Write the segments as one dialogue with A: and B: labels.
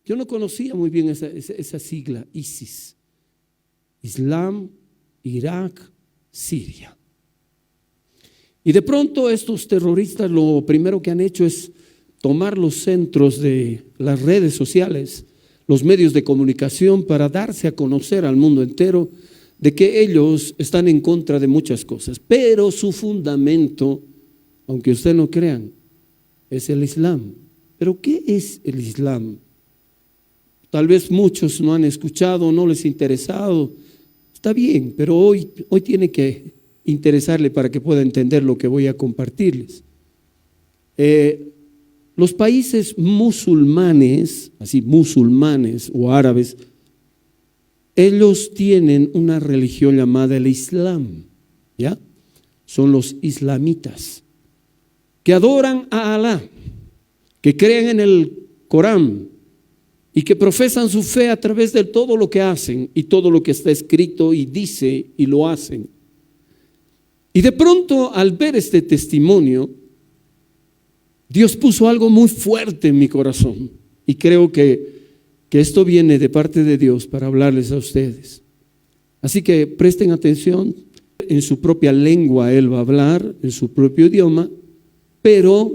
A: Yo no conocía muy bien esa sigla, ISIS. Islam, Irak, Siria. Y de pronto estos terroristas lo primero que han hecho es tomar los centros de las redes sociales, los medios de comunicación, para darse a conocer al mundo entero de que ellos están en contra de muchas cosas. Pero su fundamento, aunque usted no crean, es el Islam. ¿Pero qué es el Islam? Tal vez muchos no han escuchado, no les ha interesado. Está bien, pero hoy tiene que interesarle para que pueda entender lo que voy a compartirles. Los países musulmanes, así musulmanes o árabes, ellos tienen una religión llamada el Islam, ¿ya? Son los islamitas, que adoran a Alá, que creen en el Corán y que profesan su fe a través de todo lo que hacen y todo lo que está escrito y dice y lo hacen. Y de pronto, al ver este testimonio, Dios puso algo muy fuerte en mi corazón, y creo que esto viene de parte de Dios para hablarles a ustedes. Así que presten atención. En su propia lengua Él va a hablar, en su propio idioma, pero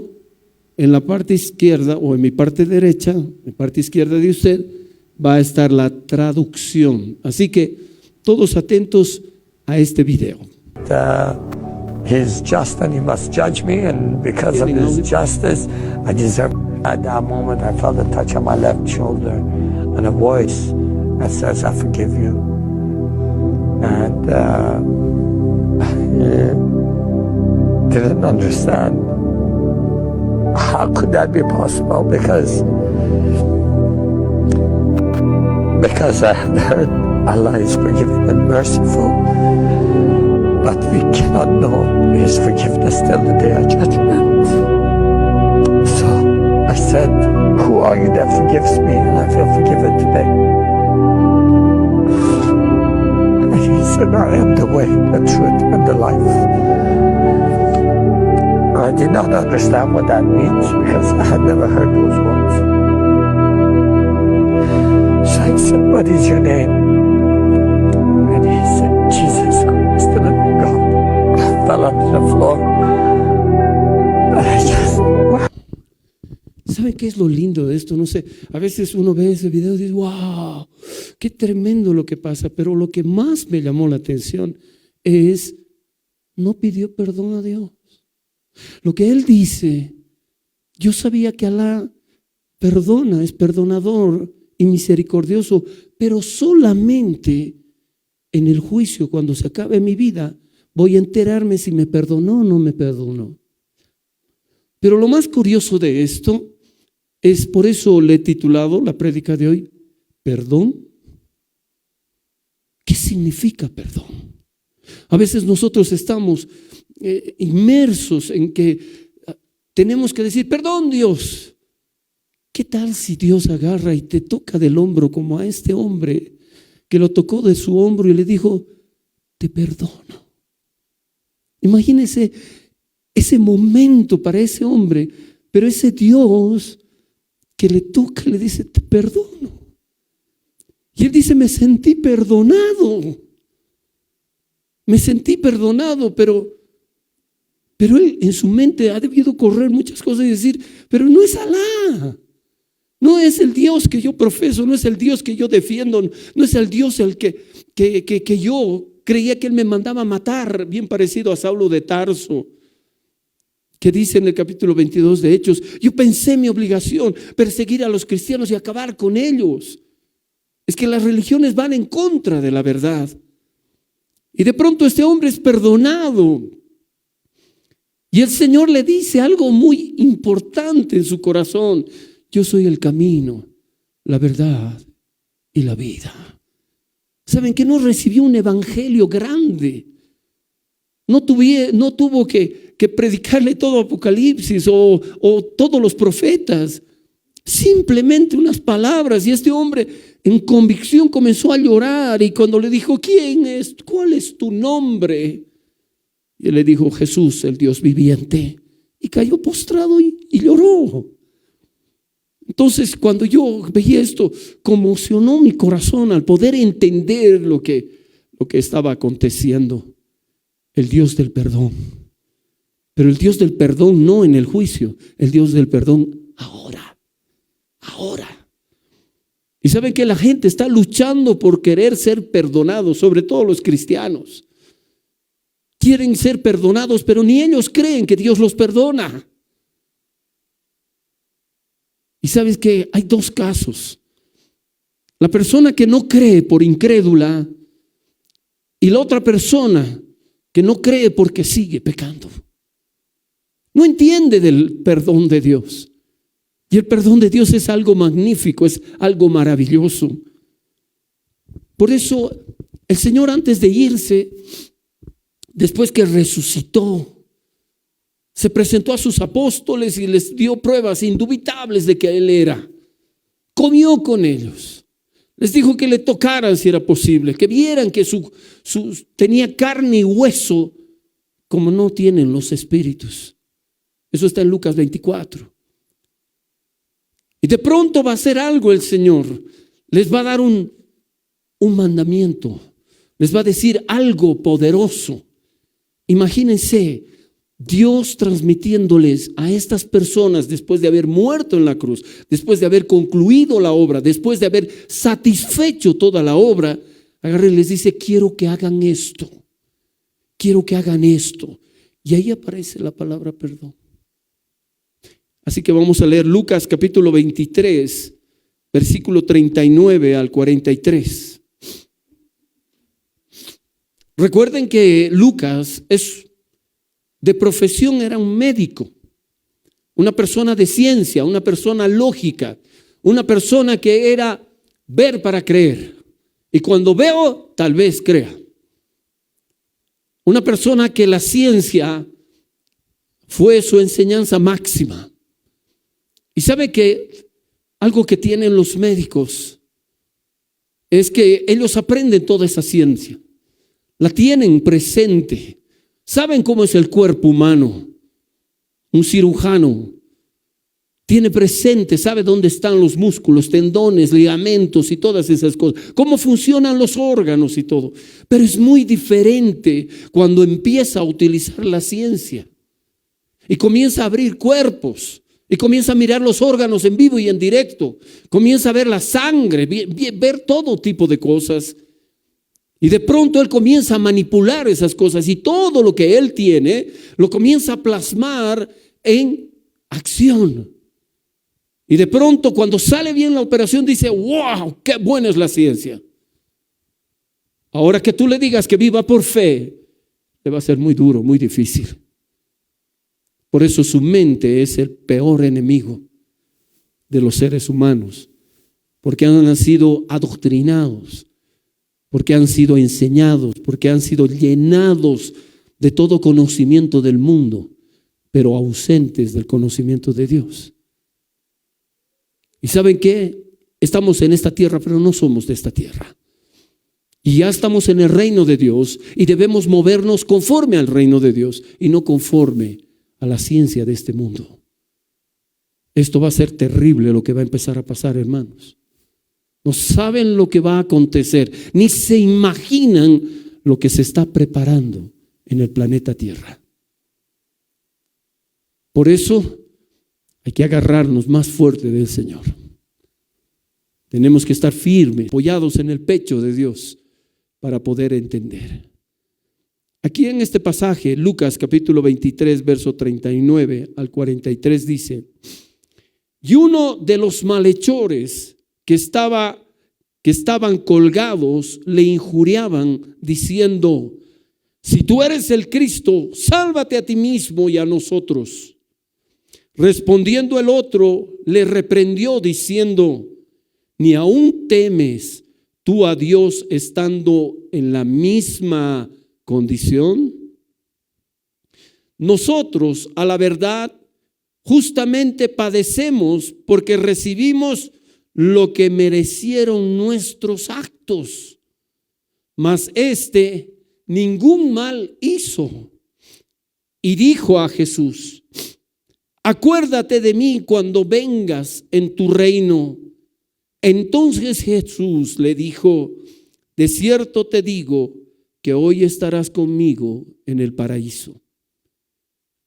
A: en la parte izquierda o en mi parte derecha, en la parte izquierda de usted, va a estar la traducción. Así que todos atentos a este video.
B: He's just and he must judge me, and because of his justice, I deserve. At that moment, I felt a touch on my left shoulder and a voice that says, I forgive you. And I didn't understand. How could that be possible? Because I have heard Allah is forgiving and merciful. But we cannot know His forgiveness till the day of judgment. So I said, who are you that forgives me? And I feel forgiven today. And He said, I am the way, the truth, and the life. I did not understand what that means because I had never heard those words. So I said, what is your name? And he said, Jesus Christ, the living God. I fell onto the floor. And I just, wow.
A: ¿Saben qué es lo lindo de esto? No sé, a veces uno ve ese video y dice, wow, qué tremendo lo que pasa, pero lo que más me llamó la atención es, no pidió perdón a Dios. Lo que él dice, yo sabía que Alá perdona, es perdonador y misericordioso, pero solamente en el juicio, cuando se acabe mi vida, voy a enterarme si me perdonó o no me perdonó. Pero lo más curioso de esto es, por eso le he titulado la prédica de hoy, ¿perdón? ¿Qué significa perdón? A veces nosotros estamos inmersos en que tenemos que decir, perdón Dios. ¿Qué tal si Dios agarra y te toca del hombro como a este hombre que lo tocó de su hombro y le dijo, te perdono? Imagínese ese momento para ese hombre, pero ese Dios que le toca le dice, te perdono. Y él dice, me sentí perdonado. Me sentí perdonado, pero él en su mente ha debido correr muchas cosas y decir, pero no es Alá. No es el Dios que yo profeso, no es el Dios que yo defiendo, no es el Dios el que yo creía que Él me mandaba a matar, bien parecido a Saulo de Tarso, que dice en el capítulo 22 de Hechos, yo pensé mi obligación perseguir a los cristianos y acabar con ellos. Es que las religiones van en contra de la verdad. Y de pronto este hombre es perdonado. Y el Señor le dice algo muy importante en su corazón. Yo soy el camino, la verdad y la vida. ¿Saben que no recibió un evangelio grande? No tuvo que predicarle todo Apocalipsis o todos los profetas. Simplemente unas palabras. Y este hombre en convicción comenzó a llorar. Y cuando le dijo, ¿quién es? ¿Cuál es tu nombre? Y él le dijo, Jesús, el Dios viviente. Y cayó postrado y lloró. Entonces, cuando yo veía esto, conmocionó mi corazón al poder entender lo que estaba aconteciendo. El Dios del perdón. Pero el Dios del perdón no en el juicio, el Dios del perdón ahora. Y saben que la gente está luchando por querer ser perdonados, sobre todo los cristianos. Quieren ser perdonados, pero ni ellos creen que Dios los perdona. Y sabes que hay dos casos. La persona que no cree por incrédula y la otra persona que no cree porque sigue pecando. No entiende del perdón de Dios. Y el perdón de Dios es algo magnífico, es algo maravilloso. Por eso el Señor, antes de irse, después que resucitó, se presentó a sus apóstoles y les dio pruebas indubitables de que Él era. Comió con ellos. Les dijo que le tocaran si era posible, que vieran que tenía carne y hueso como no tienen los espíritus. Eso está en Lucas 24. Y de pronto va a hacer algo el Señor. Les va a dar un mandamiento. Les va a decir algo poderoso. Imagínense Dios transmitiéndoles a estas personas, después de haber muerto en la cruz, después de haber concluido la obra, después de haber satisfecho toda la obra, agarra y les dice: quiero que hagan esto, quiero que hagan esto. Y ahí aparece la palabra perdón. Así que vamos a leer Lucas capítulo 23, versículo 39 al 43. Recuerden que Lucas de profesión era un médico, una persona de ciencia, una persona lógica, una persona que era ver para creer. Y cuando veo, tal vez crea. Una persona que la ciencia fue su enseñanza máxima. Y sabe que algo que tienen los médicos es que ellos aprenden toda esa ciencia, la tienen presente, saben cómo es el cuerpo humano. Un cirujano tiene presente, sabe dónde están los músculos, tendones, ligamentos y todas esas cosas, cómo funcionan los órganos y todo. Pero es muy diferente cuando empieza a utilizar la ciencia y comienza a abrir cuerpos. Y comienza a mirar los órganos en vivo y en directo. Comienza a ver la sangre, ver todo tipo de cosas. Y de pronto él comienza a manipular esas cosas. Y todo lo que él tiene, lo comienza a plasmar en acción. Y de pronto cuando sale bien la operación dice: ¡wow! ¡Qué buena es la ciencia! Ahora que tú le digas que viva por fe, le va a ser muy duro, muy difícil. Por eso su mente es el peor enemigo de los seres humanos, porque han sido adoctrinados, porque han sido enseñados, porque han sido llenados de todo conocimiento del mundo, pero ausentes del conocimiento de Dios. ¿Y saben qué? Estamos en esta tierra, pero no somos de esta tierra. Y ya estamos en el reino de Dios y debemos movernos conforme al reino de Dios y no conforme a la ciencia de este mundo. Esto va a ser terrible lo que va a empezar a pasar, hermanos. No saben lo que va a acontecer, ni se imaginan lo que se está preparando en el planeta Tierra. Por eso hay que agarrarnos más fuerte del Señor. Tenemos que estar firmes, apoyados en el pecho de Dios para poder entender. Aquí en este pasaje, Lucas capítulo 23, verso 39 al 43 dice: y uno de los malhechores que estaban colgados le injuriaban diciendo: si tú eres el Cristo, sálvate a ti mismo y a nosotros. Respondiendo el otro, le reprendió diciendo: ¿ni aún temes tú a Dios estando en la misma condición? Nosotros, a la verdad, justamente padecemos porque recibimos lo que merecieron nuestros actos, mas ningún mal hizo. Y dijo a Jesús: acuérdate de mí cuando vengas en tu reino. Entonces Jesús le dijo, de cierto te digo que hoy estarás conmigo en el paraíso.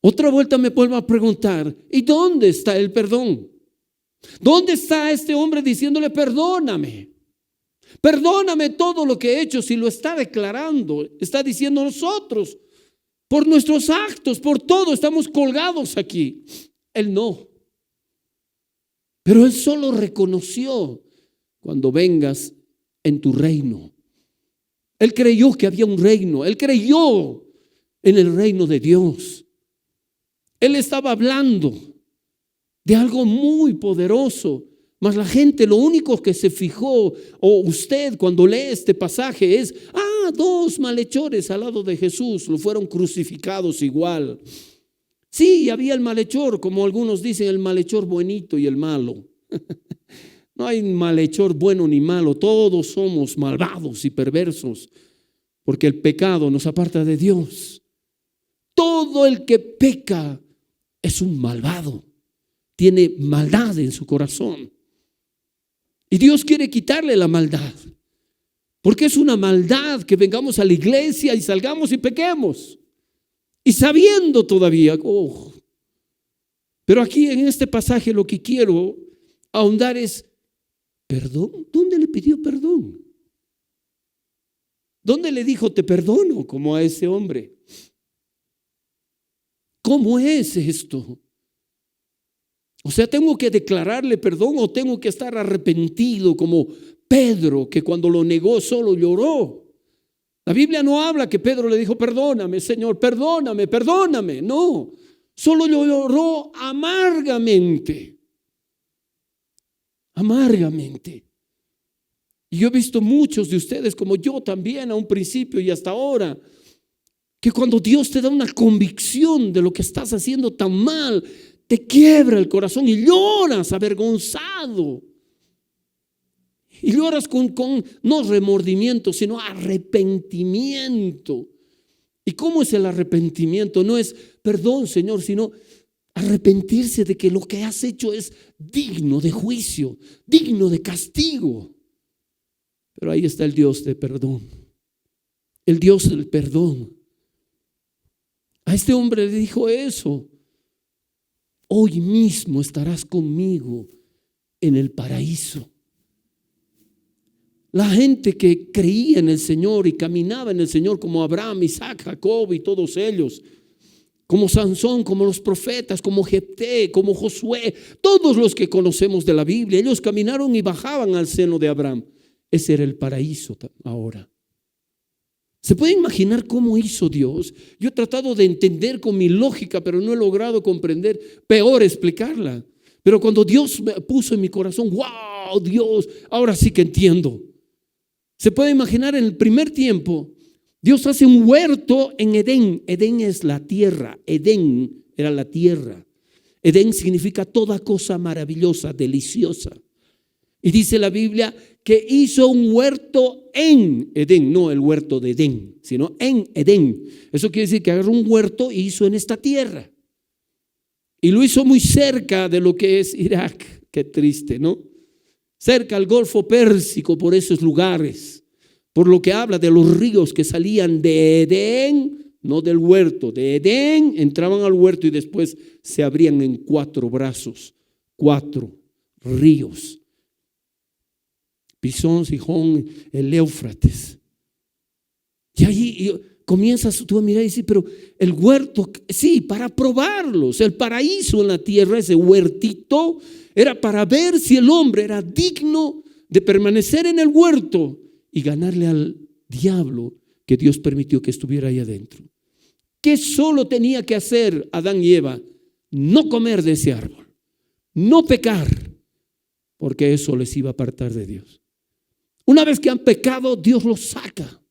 A: Otra vuelta me vuelvo a preguntar, ¿y dónde está el perdón? ¿Dónde está este hombre diciéndole perdóname? Perdóname todo lo que he hecho. Si lo está declarando, está diciendo nosotros, por nuestros actos, por todo, estamos colgados aquí. Él no. Pero él solo reconoció cuando vengas en tu reino. Él creyó que había un reino. Él creyó en el reino de Dios. Él estaba hablando de algo muy poderoso. Mas la gente lo único que se fijó, o usted cuando lee este pasaje es, dos malhechores al lado de Jesús, lo fueron crucificados igual. Sí, había el malhechor, como algunos dicen, el malhechor buenito y el malo. No hay malhechor bueno ni malo, todos somos malvados y perversos, porque el pecado nos aparta de Dios. Todo el que peca es un malvado, tiene maldad en su corazón. Y Dios quiere quitarle la maldad, porque es una maldad que vengamos a la iglesia y salgamos y pequemos. Y sabiendo todavía, pero aquí en este pasaje lo que quiero ahondar es, ¿perdón? ¿Dónde le pidió perdón? ¿Dónde le dijo te perdono como a ese hombre? ¿Cómo es esto? O sea, ¿tengo que declararle perdón o tengo que estar arrepentido como Pedro, que cuando lo negó solo lloró? La Biblia no habla que Pedro le dijo perdóname Señor, perdóname, perdóname. No, solo lloró amargamente. Amargamente. Y yo he visto muchos de ustedes, como yo también a un principio y hasta ahora, que cuando Dios te da una convicción de lo que estás haciendo tan mal, te quiebra el corazón y lloras avergonzado. Y lloras con no remordimiento, sino arrepentimiento. ¿Y cómo es el arrepentimiento? No es perdón, Señor, sino arrepentirse de que lo que has hecho es digno de juicio, digno de castigo. Pero ahí está el Dios de perdón, el Dios del perdón. A este hombre le dijo eso: hoy mismo estarás conmigo en el paraíso. La gente que creía en el Señor y caminaba en el Señor, como Abraham, Isaac, Jacob y todos ellos, como Sansón, como los profetas, como Jefté, como Josué, todos los que conocemos de la Biblia, ellos caminaron y bajaban al seno de Abraham. Ese era el paraíso ahora. ¿Se puede imaginar cómo hizo Dios? Yo he tratado de entender con mi lógica, pero no he logrado comprender, peor explicarla. Pero cuando Dios me puso en mi corazón, wow, Dios, ahora sí que entiendo. Se puede imaginar, en el primer tiempo, Dios hace un huerto en Edén. Edén es la tierra, Edén era la tierra. Edén significa toda cosa maravillosa, deliciosa. Y dice la Biblia que hizo un huerto en Edén, no el huerto de Edén, sino en Edén. Eso quiere decir que agarró un huerto y hizo en esta tierra. Y lo hizo muy cerca de lo que es Irak. Qué triste, ¿no? Cerca al Golfo Pérsico, por esos lugares. Por lo que habla de los ríos que salían de Edén, no del huerto. De Edén entraban al huerto y después se abrían en 4 brazos, 4 ríos. Pisón, Sihón, el Éufrates. Y ahí comienzas tú a mirar y decir, pero el huerto, sí, para probarlos. El paraíso en la tierra, ese huertito, era para ver si el hombre era digno de permanecer en el huerto y ganarle al diablo que Dios permitió que estuviera ahí adentro. ¿Qué solo tenía que hacer Adán y Eva? No comer de ese árbol, no pecar, porque eso les iba a apartar de Dios. Una vez que han pecado, Dios los saca.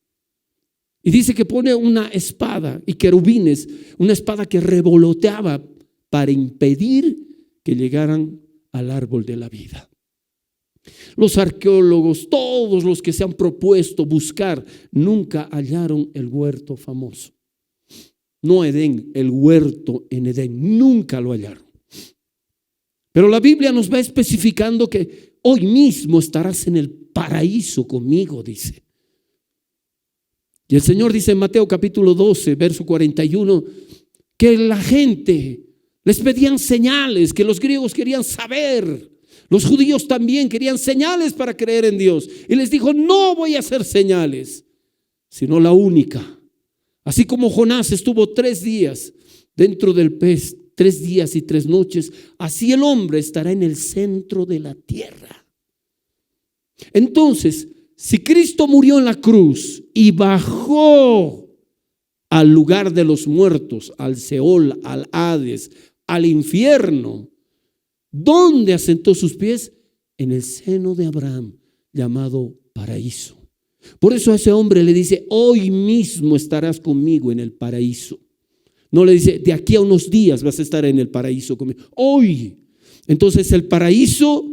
A: Y dice que pone una espada y querubines, una espada que revoloteaba para impedir que llegaran al árbol de la vida. Los arqueólogos, todos los que se han propuesto buscar, nunca hallaron el huerto famoso. No Edén, el huerto en Edén, nunca lo hallaron. Pero la Biblia nos va especificando que hoy mismo estarás en el paraíso conmigo, dice. Y el Señor dice en Mateo capítulo 12, verso 41, que la gente les pedían señales, que los griegos querían saber. Los judíos también querían señales para creer en Dios. Y les dijo, no voy a hacer señales, sino la única. Así como Jonás estuvo 3 días dentro del pez, 3 días y 3 noches, así el hombre estará en el centro de la tierra. Entonces, si Cristo murió en la cruz y bajó al lugar de los muertos, al Seol, al Hades, al infierno, ¿dónde asentó sus pies? En el seno de Abraham, llamado paraíso. Por eso a ese hombre le dice, hoy mismo estarás conmigo en el paraíso. No le dice, de aquí a unos días vas a estar en el paraíso conmigo. Hoy. Entonces el paraíso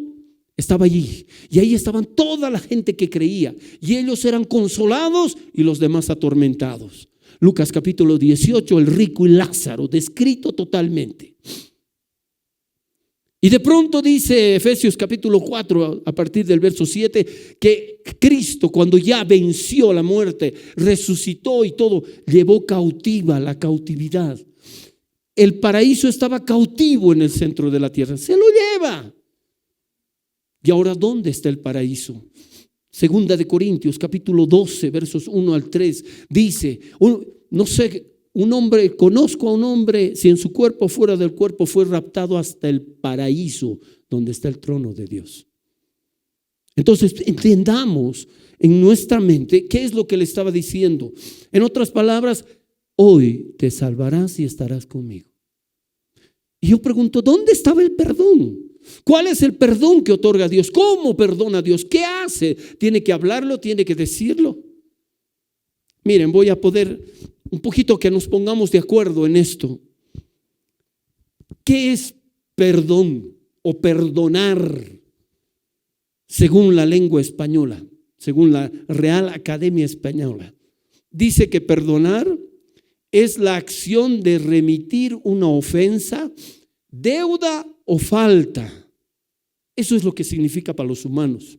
A: estaba allí. Y ahí estaban toda la gente que creía. Y ellos eran consolados y los demás atormentados. Lucas capítulo 18, el rico y Lázaro, descrito totalmente. Y de pronto dice Efesios capítulo 4 a partir del verso 7 que Cristo, cuando ya venció la muerte, resucitó y todo, llevó cautiva la cautividad. El paraíso estaba cautivo en el centro de la tierra, se lo lleva. Y ahora, ¿dónde está el paraíso? Segunda de Corintios capítulo 12 versos 1 al 3 dice, conozco a un hombre, si en su cuerpo o fuera del cuerpo fue raptado hasta el paraíso, donde está el trono de Dios. Entonces entendamos en nuestra mente qué es lo que le estaba diciendo. En otras palabras, hoy te salvarás y estarás conmigo. Y yo pregunto, ¿dónde estaba el perdón? ¿Cuál es el perdón que otorga Dios? ¿Cómo perdona Dios? ¿Qué hace? ¿Tiene que hablarlo? ¿Tiene que decirlo? Miren, voy a poder un poquito que nos pongamos de acuerdo en esto. ¿Qué es perdón o perdonar según la lengua española, según la Real Academia Española? Dice que perdonar es la acción de remitir una ofensa, deuda o falta. Eso es lo que significa para los humanos.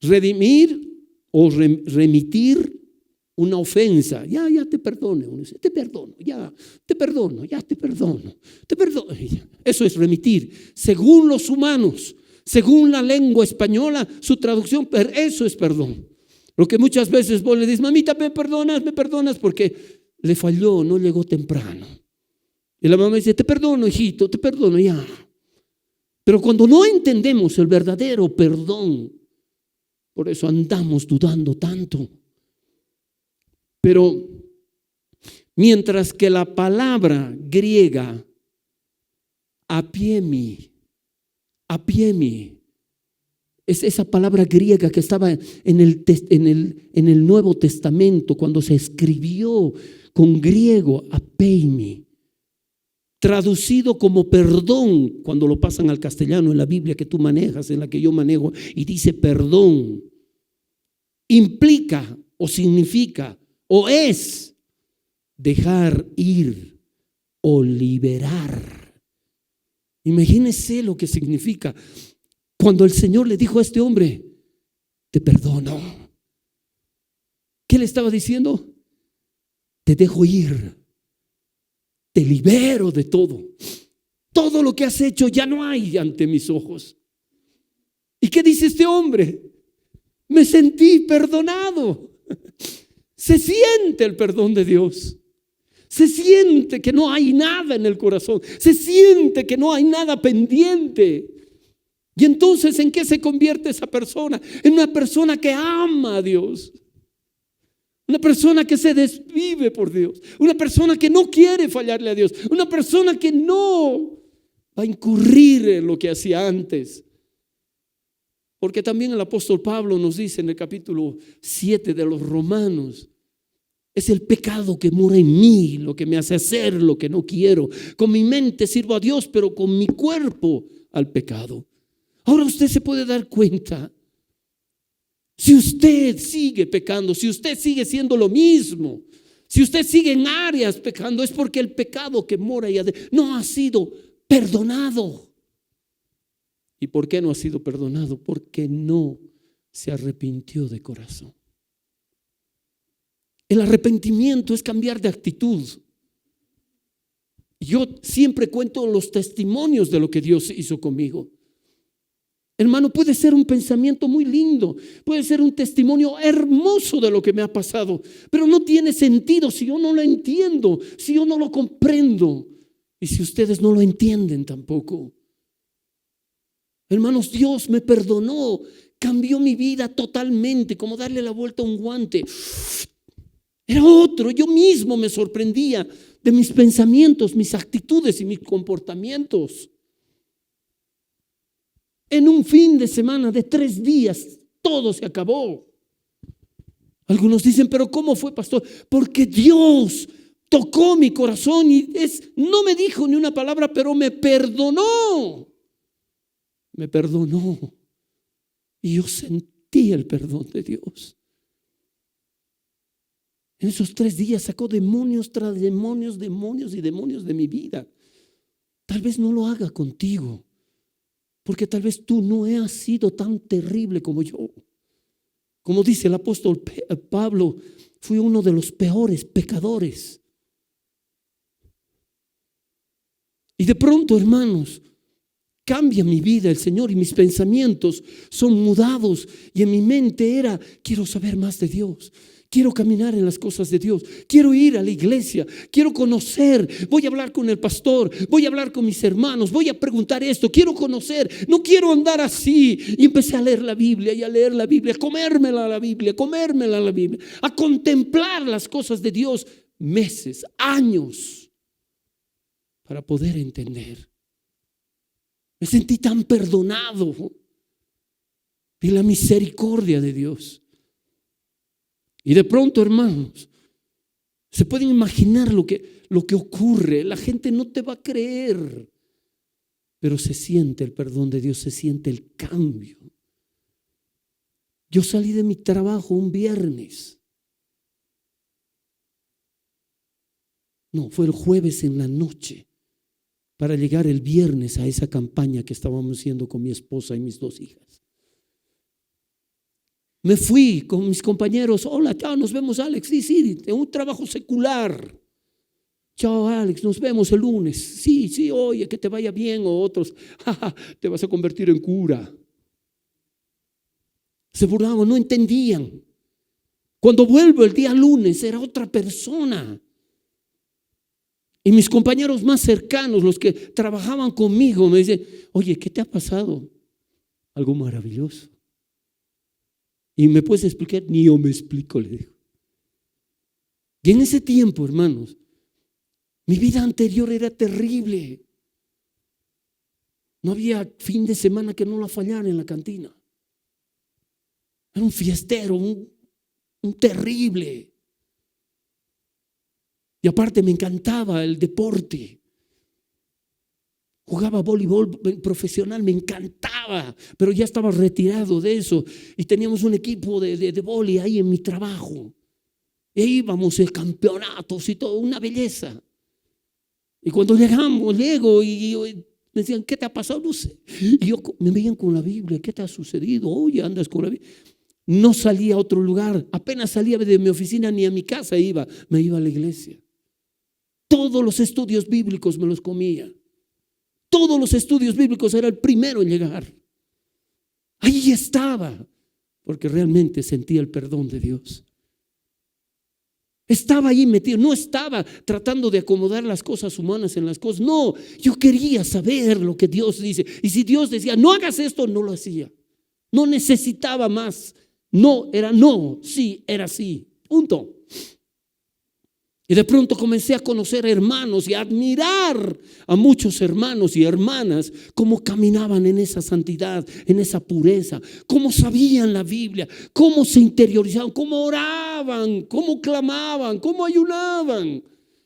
A: Redimir o remitir una ofensa. Ya te perdono. Uno dice, te perdono. Eso es remitir. Según los humanos, según la lengua española, su traducción, eso es perdón. Lo que muchas veces vos le dices, mamita, me perdonas porque le falló, no llegó temprano. Y la mamá dice, te perdono, hijito, te perdono ya. Pero cuando no entendemos el verdadero perdón, por eso andamos dudando tanto. Pero mientras que la palabra griega apiemi, es esa palabra griega que estaba en el Nuevo Testamento cuando se escribió con griego, apeimi, traducido como perdón, cuando lo pasan al castellano en la Biblia que tú manejas, en la que yo manejo, y dice perdón, implica o significa o es dejar ir o liberar. Imagínese lo que significa cuando el Señor le dijo a este hombre, te perdono. ¿Qué le estaba diciendo? Te dejo ir. Te libero de todo. Todo lo que has hecho ya no hay ante mis ojos. ¿Y qué dice este hombre? Me sentí perdonado. Se siente el perdón de Dios. Se siente que no hay nada en el corazón. Se siente que no hay nada pendiente. Y entonces, ¿en qué se convierte esa persona? En una persona que ama a Dios. Una persona que se desvive por Dios. Una persona que no quiere fallarle a Dios. Una persona que no va a incurrir en lo que hacía antes. Porque también el apóstol Pablo nos dice en el capítulo 7 de los Romanos, es el pecado que mora en mí, lo que me hace hacer lo que no quiero. Con mi mente sirvo a Dios, pero con mi cuerpo al pecado. Ahora usted se puede dar cuenta, si usted sigue pecando, si usted sigue siendo lo mismo, Si usted sigue en áreas pecando, es porque el pecado que mora ahí adentro no ha sido perdonado. ¿Y por qué no ha sido perdonado? Porque no se arrepintió de corazón. El arrepentimiento es cambiar de actitud. Yo siempre cuento los testimonios de lo que Dios hizo conmigo. Hermano, puede ser un pensamiento muy lindo, puede ser un testimonio hermoso de lo que me ha pasado, pero no tiene sentido si yo no lo entiendo, si yo no lo comprendo y si ustedes no lo entienden tampoco. Hermanos, Dios me perdonó, cambió mi vida totalmente, como darle la vuelta a un guante. Era otro, yo mismo me sorprendía de mis pensamientos, mis actitudes y mis comportamientos. En un fin de semana de 3 días, todo se acabó. Algunos dicen, pero ¿cómo fue, pastor? Porque Dios tocó mi corazón y no me dijo ni una palabra, pero me perdonó. Me perdonó. Y yo sentí el perdón de Dios. En esos 3 días sacó demonios tras demonios, demonios y demonios de mi vida. Tal vez no lo haga contigo, porque tal vez tú no has sido tan terrible como yo. Como dice el apóstol Pablo, fui uno de los peores pecadores. Y de pronto, hermanos, cambia mi vida el Señor y mis pensamientos son mudados. Y en mi mente era, quiero saber más de Dios. Quiero caminar en las cosas de Dios. Quiero ir a la iglesia. Quiero conocer. Voy a hablar con el pastor. Voy a hablar con mis hermanos. Voy a preguntar esto. Quiero conocer. No quiero andar así. Y empecé a leer la Biblia y a leer la Biblia. A comérmela la Biblia. A contemplar las cosas de Dios. Meses, años. Para poder entender. Me sentí tan perdonado. Vi la misericordia de Dios. Y de pronto, hermanos, se pueden imaginar lo que ocurre. La gente no te va a creer, pero se siente el perdón de Dios, se siente el cambio. Yo salí de mi trabajo un viernes. No, fue el jueves en la noche para llegar el viernes a esa campaña que estábamos haciendo con mi esposa y mis 2 hijas. Me fui con mis compañeros. Hola, chao, nos vemos, Alex. Sí, en un trabajo secular. Chao, Alex, nos vemos el lunes. Sí, oye, que te vaya bien. O otros, te vas a convertir en cura. Se burlaban, no entendían. Cuando vuelvo el día lunes era otra persona. Y mis compañeros más cercanos, los que trabajaban conmigo, me dicen, oye, ¿qué te ha pasado? Algo maravilloso. ¿Y me puedes explicar? Ni yo me explico, le digo. Y en ese tiempo, hermanos, mi vida anterior era terrible. No había fin de semana que no la fallara en la cantina. Era un fiestero, un terrible. Y aparte me encantaba el deporte. Jugaba voleibol profesional, me encantaba, pero ya estaba retirado de eso. Y teníamos un equipo de vóley ahí en mi trabajo. E íbamos a campeonatos y todo, una belleza. Y cuando llego y me decían, ¿qué te ha pasado? No sé. Y yo me veían con la Biblia, ¿qué te ha sucedido? Oye, andas con la Biblia. No salía a otro lugar, apenas salía de mi oficina ni a mi casa iba, me iba a la iglesia. Todos los estudios bíblicos me los comía. Todos los estudios bíblicos era el primero en llegar. Ahí estaba, porque realmente sentía el perdón de Dios. Estaba ahí metido, no estaba tratando de acomodar las cosas humanas en las cosas. No, yo quería saber lo que Dios dice. Y si Dios decía, no hagas esto, no lo hacía. No necesitaba más. No, era no, sí, era sí. Punto. Y de pronto comencé a conocer hermanos y a admirar a muchos hermanos y hermanas cómo caminaban en esa santidad, en esa pureza, cómo sabían la Biblia, cómo se interiorizaban, cómo oraban, cómo clamaban, cómo ayunaban.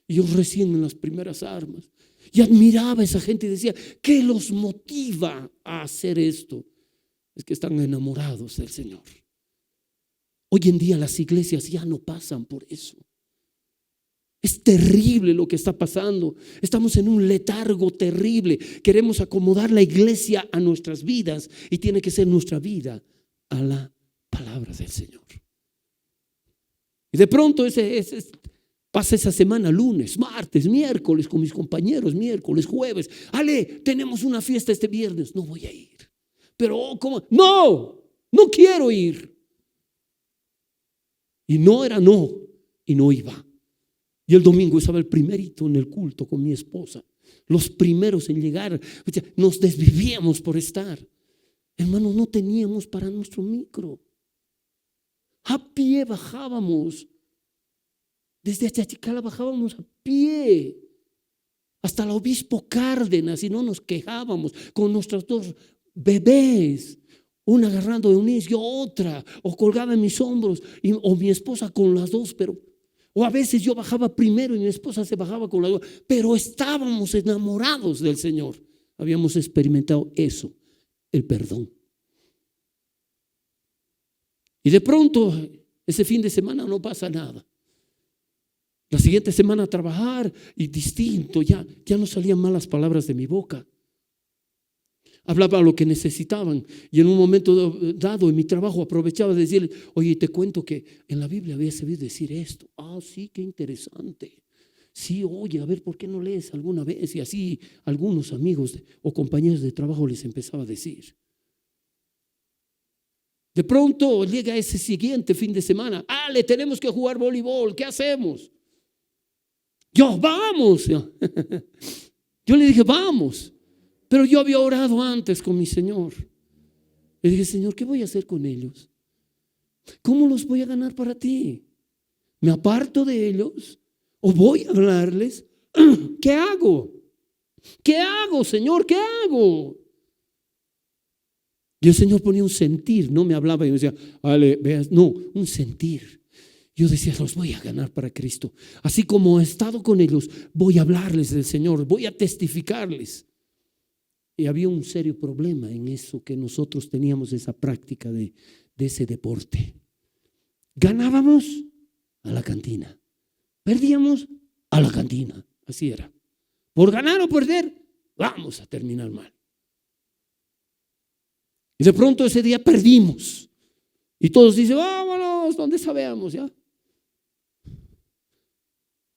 A: Y yo recién en las primeras armas. Y admiraba a esa gente y decía, ¿qué los motiva a hacer esto? Es que están enamorados del Señor. Hoy en día las iglesias ya no pasan por eso. Es terrible lo que está pasando. Estamos en un letargo terrible. Queremos acomodar la iglesia a nuestras vidas y tiene que ser nuestra vida a la palabra del Señor. Y de pronto pasa esa semana, lunes, martes, miércoles con mis compañeros, miércoles, jueves. Ale, tenemos una fiesta este viernes. No voy a ir. Pero, ¿cómo? No quiero ir. Y no era no, y no iba. Y el domingo estaba el primerito en el culto con mi esposa. Los primeros en llegar. Nos desvivíamos por estar. Hermanos, no teníamos para nuestro micro. A pie bajábamos. Desde Achachicala bajábamos a pie. Hasta el Obispo Cárdenas y no nos quejábamos con nuestros dos bebés. Una agarrando de Eunice y otra. O colgada en mis hombros. O mi esposa con las dos, o a veces yo bajaba primero y mi esposa se bajaba con la otra, pero estábamos enamorados del Señor. Habíamos experimentado eso, el perdón. Y de pronto, ese fin de semana no pasa nada. La siguiente semana a trabajar y distinto, ya no salían malas palabras de mi boca. Hablaba lo que necesitaban y en un momento dado en mi trabajo aprovechaba de decirle, oye, te cuento que en la Biblia había sabido decir esto. Ah, sí, qué interesante. Sí, oye, a ver, ¿por qué no lees alguna vez? Y así algunos amigos o compañeros de trabajo les empezaba a decir. De pronto llega ese siguiente fin de semana. Le tenemos que jugar voleibol, ¿qué hacemos? Vamos. Yo le dije, vamos. Pero yo había orado antes con mi Señor. Le dije, Señor, ¿qué voy a hacer con ellos? ¿Cómo los voy a ganar para ti? ¿Me aparto de ellos? ¿O voy a hablarles? ¿Qué hago? ¿Qué hago, Señor? ¿Qué hago? Y el Señor ponía un sentir, no me hablaba y me decía, veas, no, un sentir. Yo decía, los voy a ganar para Cristo. Así como he estado con ellos, voy a hablarles del Señor, voy a testificarles. Y había un serio problema en eso, que nosotros teníamos esa práctica de ese deporte. Ganábamos a la cantina, perdíamos a la cantina, así era. Por ganar o perder, vamos a terminar mal. Y de pronto ese día perdimos. Y todos dicen, vámonos, donde sabemos ya.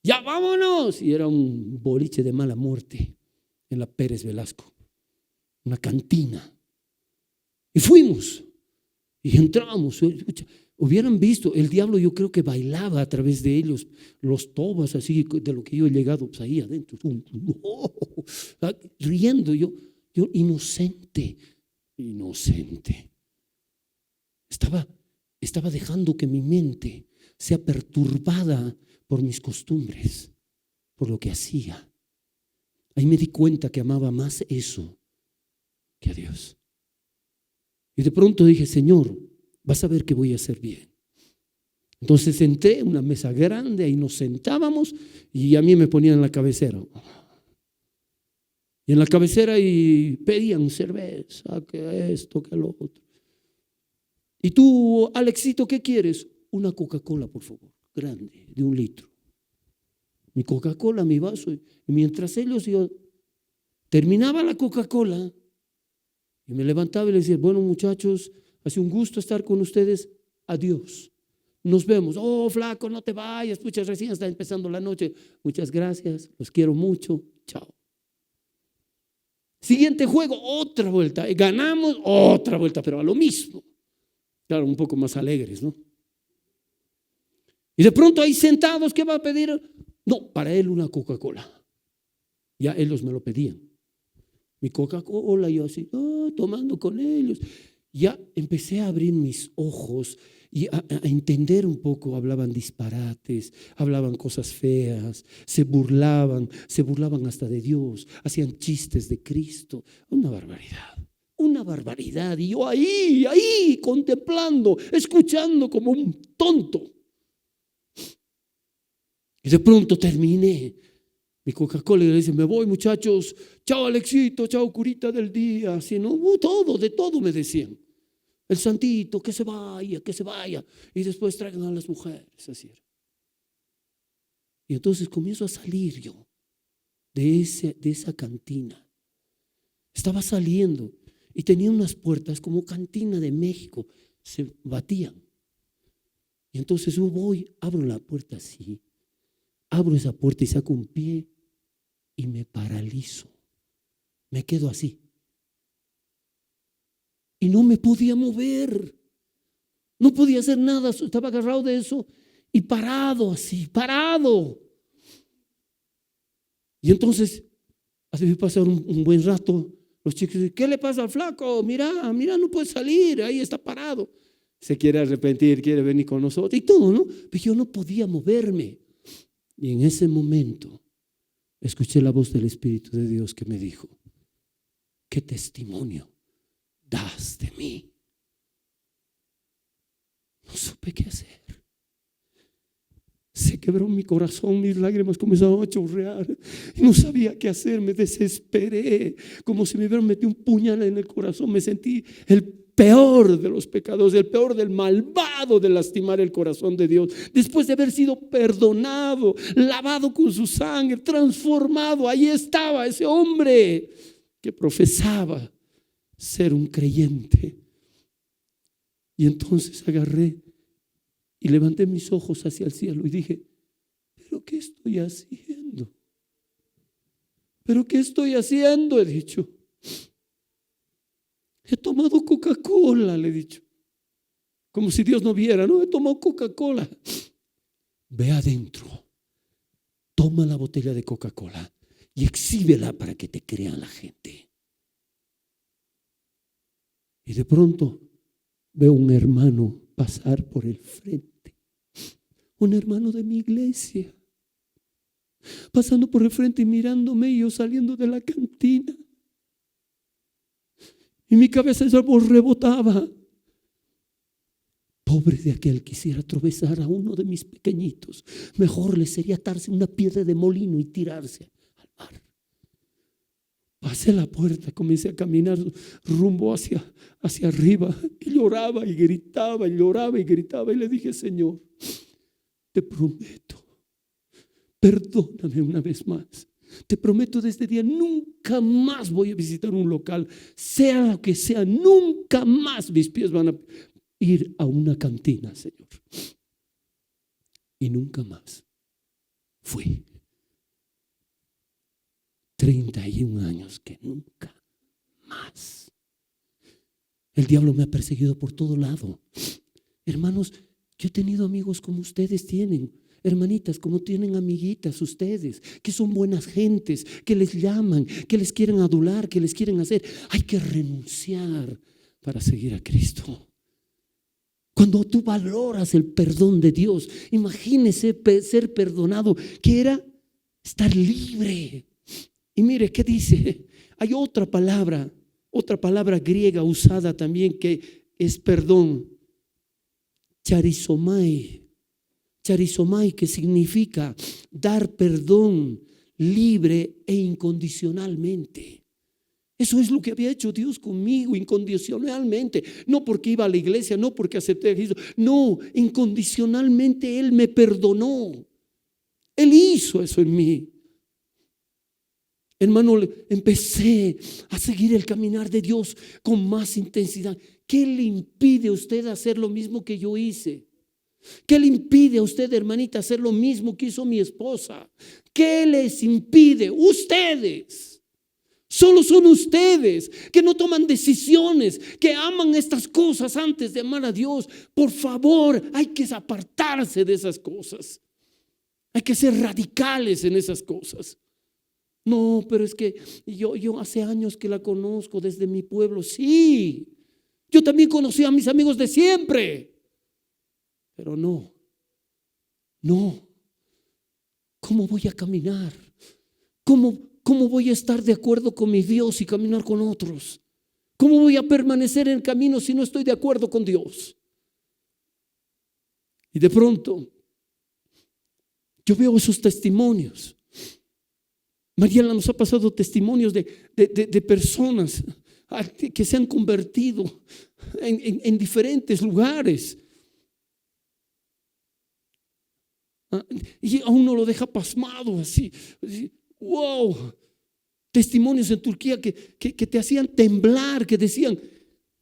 A: Ya vámonos. Y era un boliche de mala muerte en la Pérez Velasco. Una cantina. Y fuimos. Y entramos. Hubieran visto, el diablo yo creo que bailaba a través de ellos, los tobas así, de lo que yo he llegado pues, ahí adentro. Riendo yo inocente. Estaba dejando que mi mente sea perturbada por mis costumbres, por lo que hacía. Ahí me di cuenta que amaba más eso que a Dios. Y de pronto dije, Señor, vas a ver que voy a hacer bien. Entonces entré en una mesa grande, ahí nos sentábamos y a mí me ponían en la cabecera. Y en la cabecera y pedían cerveza, que esto, que lo otro. Y tú, Alexito, ¿qué quieres? Una Coca-Cola, por favor, grande, de 1 litro. Mi Coca-Cola, mi vaso. Y mientras yo terminaba la Coca-Cola y me levantaba y les decía, bueno muchachos, ha sido un gusto estar con ustedes, adiós. Nos vemos. Oh, flaco, no te vayas, pucha, recién está empezando la noche. Muchas gracias, los quiero mucho, chao. Siguiente juego, otra vuelta. Ganamos, otra vuelta, pero a lo mismo. Claro, un poco más alegres, ¿no? Y de pronto ahí sentados, ¿qué va a pedir? No, para él una Coca-Cola. Ya ellos me lo pedían. Mi Coca-Cola, yo así, tomando con ellos. Ya empecé a abrir mis ojos y a entender un poco. Hablaban disparates, hablaban cosas feas, se burlaban hasta de Dios, hacían chistes de Cristo. Una barbaridad. Y yo ahí, contemplando, escuchando como un tonto. Y de pronto terminé mi Coca-Cola y le dice, me voy muchachos, chao Alexito, chao curita del día, así, ¿no? De todo me decían. El santito, que se vaya, y después traigan a las mujeres, así era. Y entonces comienzo a salir yo de esa cantina. Estaba saliendo y tenía unas puertas como cantina de México, se batían. Y entonces yo voy, abro la puerta así, abro esa puerta y saco un pie y me paralizo. Me quedo así. Y no me podía mover. No podía hacer nada, estaba agarrado de eso y parado así, parado. Y entonces, hace pasar un buen rato, los chicos dicen, ¿qué le pasa al flaco? Mira, no puede salir, ahí está parado. Se quiere arrepentir, quiere venir con nosotros y todo, ¿no? Pero yo no podía moverme. Y en ese momento escuché la voz del Espíritu de Dios que me dijo, ¿qué testimonio das de mí? No supe qué hacer. Se quebró mi corazón, mis lágrimas comenzaron a chorrear y no sabía qué hacer, me desesperé, como si me hubieran metido un puñal en el corazón. Me sentí el peor de los pecados, el peor del malvado de lastimar el corazón de Dios. Después de haber sido perdonado, lavado con su sangre, transformado, ahí estaba ese hombre que profesaba ser un creyente. Y entonces agarré y levanté mis ojos hacia el cielo y dije, ¿pero qué estoy haciendo? ¿Pero qué estoy haciendo? He dicho. He tomado Coca-Cola, le he dicho. Como si Dios no viera, no, he tomado Coca-Cola. Ve adentro, toma la botella de Coca-Cola y exhíbela para que te crean la gente. Y de pronto veo un hermano pasar por el frente, un hermano de mi iglesia, pasando por el frente y mirándome, y yo saliendo de la cantina. Y mi cabeza ya rebotaba. Pobre de aquel que quisiera atravesar a uno de mis pequeñitos. Mejor le sería atarse una piedra de molino y tirarse al mar. Pasé la puerta, comencé a caminar rumbo hacia arriba y lloraba y gritaba y lloraba y gritaba y le dije, Señor, te prometo, perdóname una vez más. Te prometo desde día nunca más voy a visitar un local, sea lo que sea, nunca más mis pies van a ir a una cantina, Señor. Y nunca más fui. 31 años que nunca más. El diablo me ha perseguido por todo lado. Hermanos, yo he tenido amigos como ustedes tienen, hermanitas como tienen amiguitas ustedes, que son buenas gentes, que les llaman, que les quieren adular, que les quieren hacer. Hay que renunciar para seguir a Cristo. Cuando tú valoras el perdón de Dios, imagínese ser perdonado, que era estar libre. Y mire, ¿qué dice? Hay otra palabra griega usada también que es perdón. Charizomai, que significa dar perdón libre e incondicionalmente. Eso es lo que había hecho Dios conmigo, incondicionalmente. No porque iba a la iglesia, no porque acepté a Cristo. No, incondicionalmente Él me perdonó. Él hizo eso en mí. Hermano, empecé a seguir el caminar de Dios con más intensidad. ¿Qué le impide a usted hacer lo mismo que yo hice? ¿Qué le impide a usted, hermanita, hacer lo mismo que hizo mi esposa? ¿Qué les impide? Ustedes. Solo son ustedes que no toman decisiones, que aman estas cosas antes de amar a Dios. Por favor, hay que apartarse de esas cosas. Hay que ser radicales en esas cosas. No, pero es que yo hace años que la conozco desde mi pueblo. Sí, yo también conocí a mis amigos de siempre. Pero no. ¿Cómo voy a caminar? ¿Cómo voy a estar de acuerdo con mi Dios y caminar con otros? ¿Cómo voy a permanecer en el camino si no estoy de acuerdo con Dios? Y de pronto yo veo esos testimonios. Mariela nos ha pasado testimonios de personas que se han convertido en diferentes lugares. Y a uno lo deja pasmado así. Wow. Testimonios en Turquía que te hacían temblar, que decían: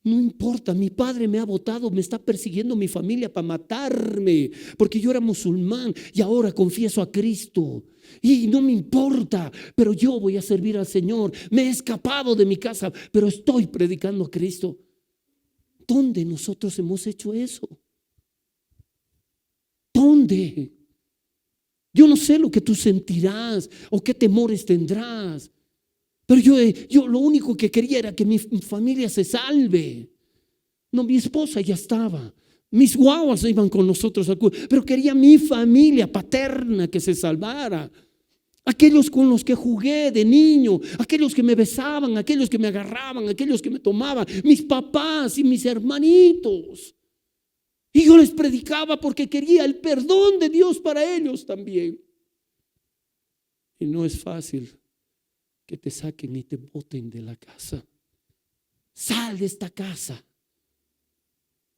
A: no importa, mi padre me ha votado, me está persiguiendo mi familia para matarme, porque yo era musulmán y ahora confieso a Cristo. Y no me importa, pero yo voy a servir al Señor. Me he escapado de mi casa, pero estoy predicando a Cristo. ¿Dónde nosotros hemos hecho eso? ¿Dónde? Yo no sé lo que tú sentirás o qué temores tendrás, pero yo lo único que quería era que mi familia se salve. No, mi esposa ya estaba, mis guaguas iban con nosotros al culto, pero quería mi familia paterna que se salvara. Aquellos con los que jugué de niño, aquellos que me besaban, aquellos que me agarraban, aquellos que me tomaban, mis papás y mis hermanitos. Y yo les predicaba porque quería el perdón de Dios para ellos también. Y no es fácil que te saquen y te boten de la casa. Sal de esta casa.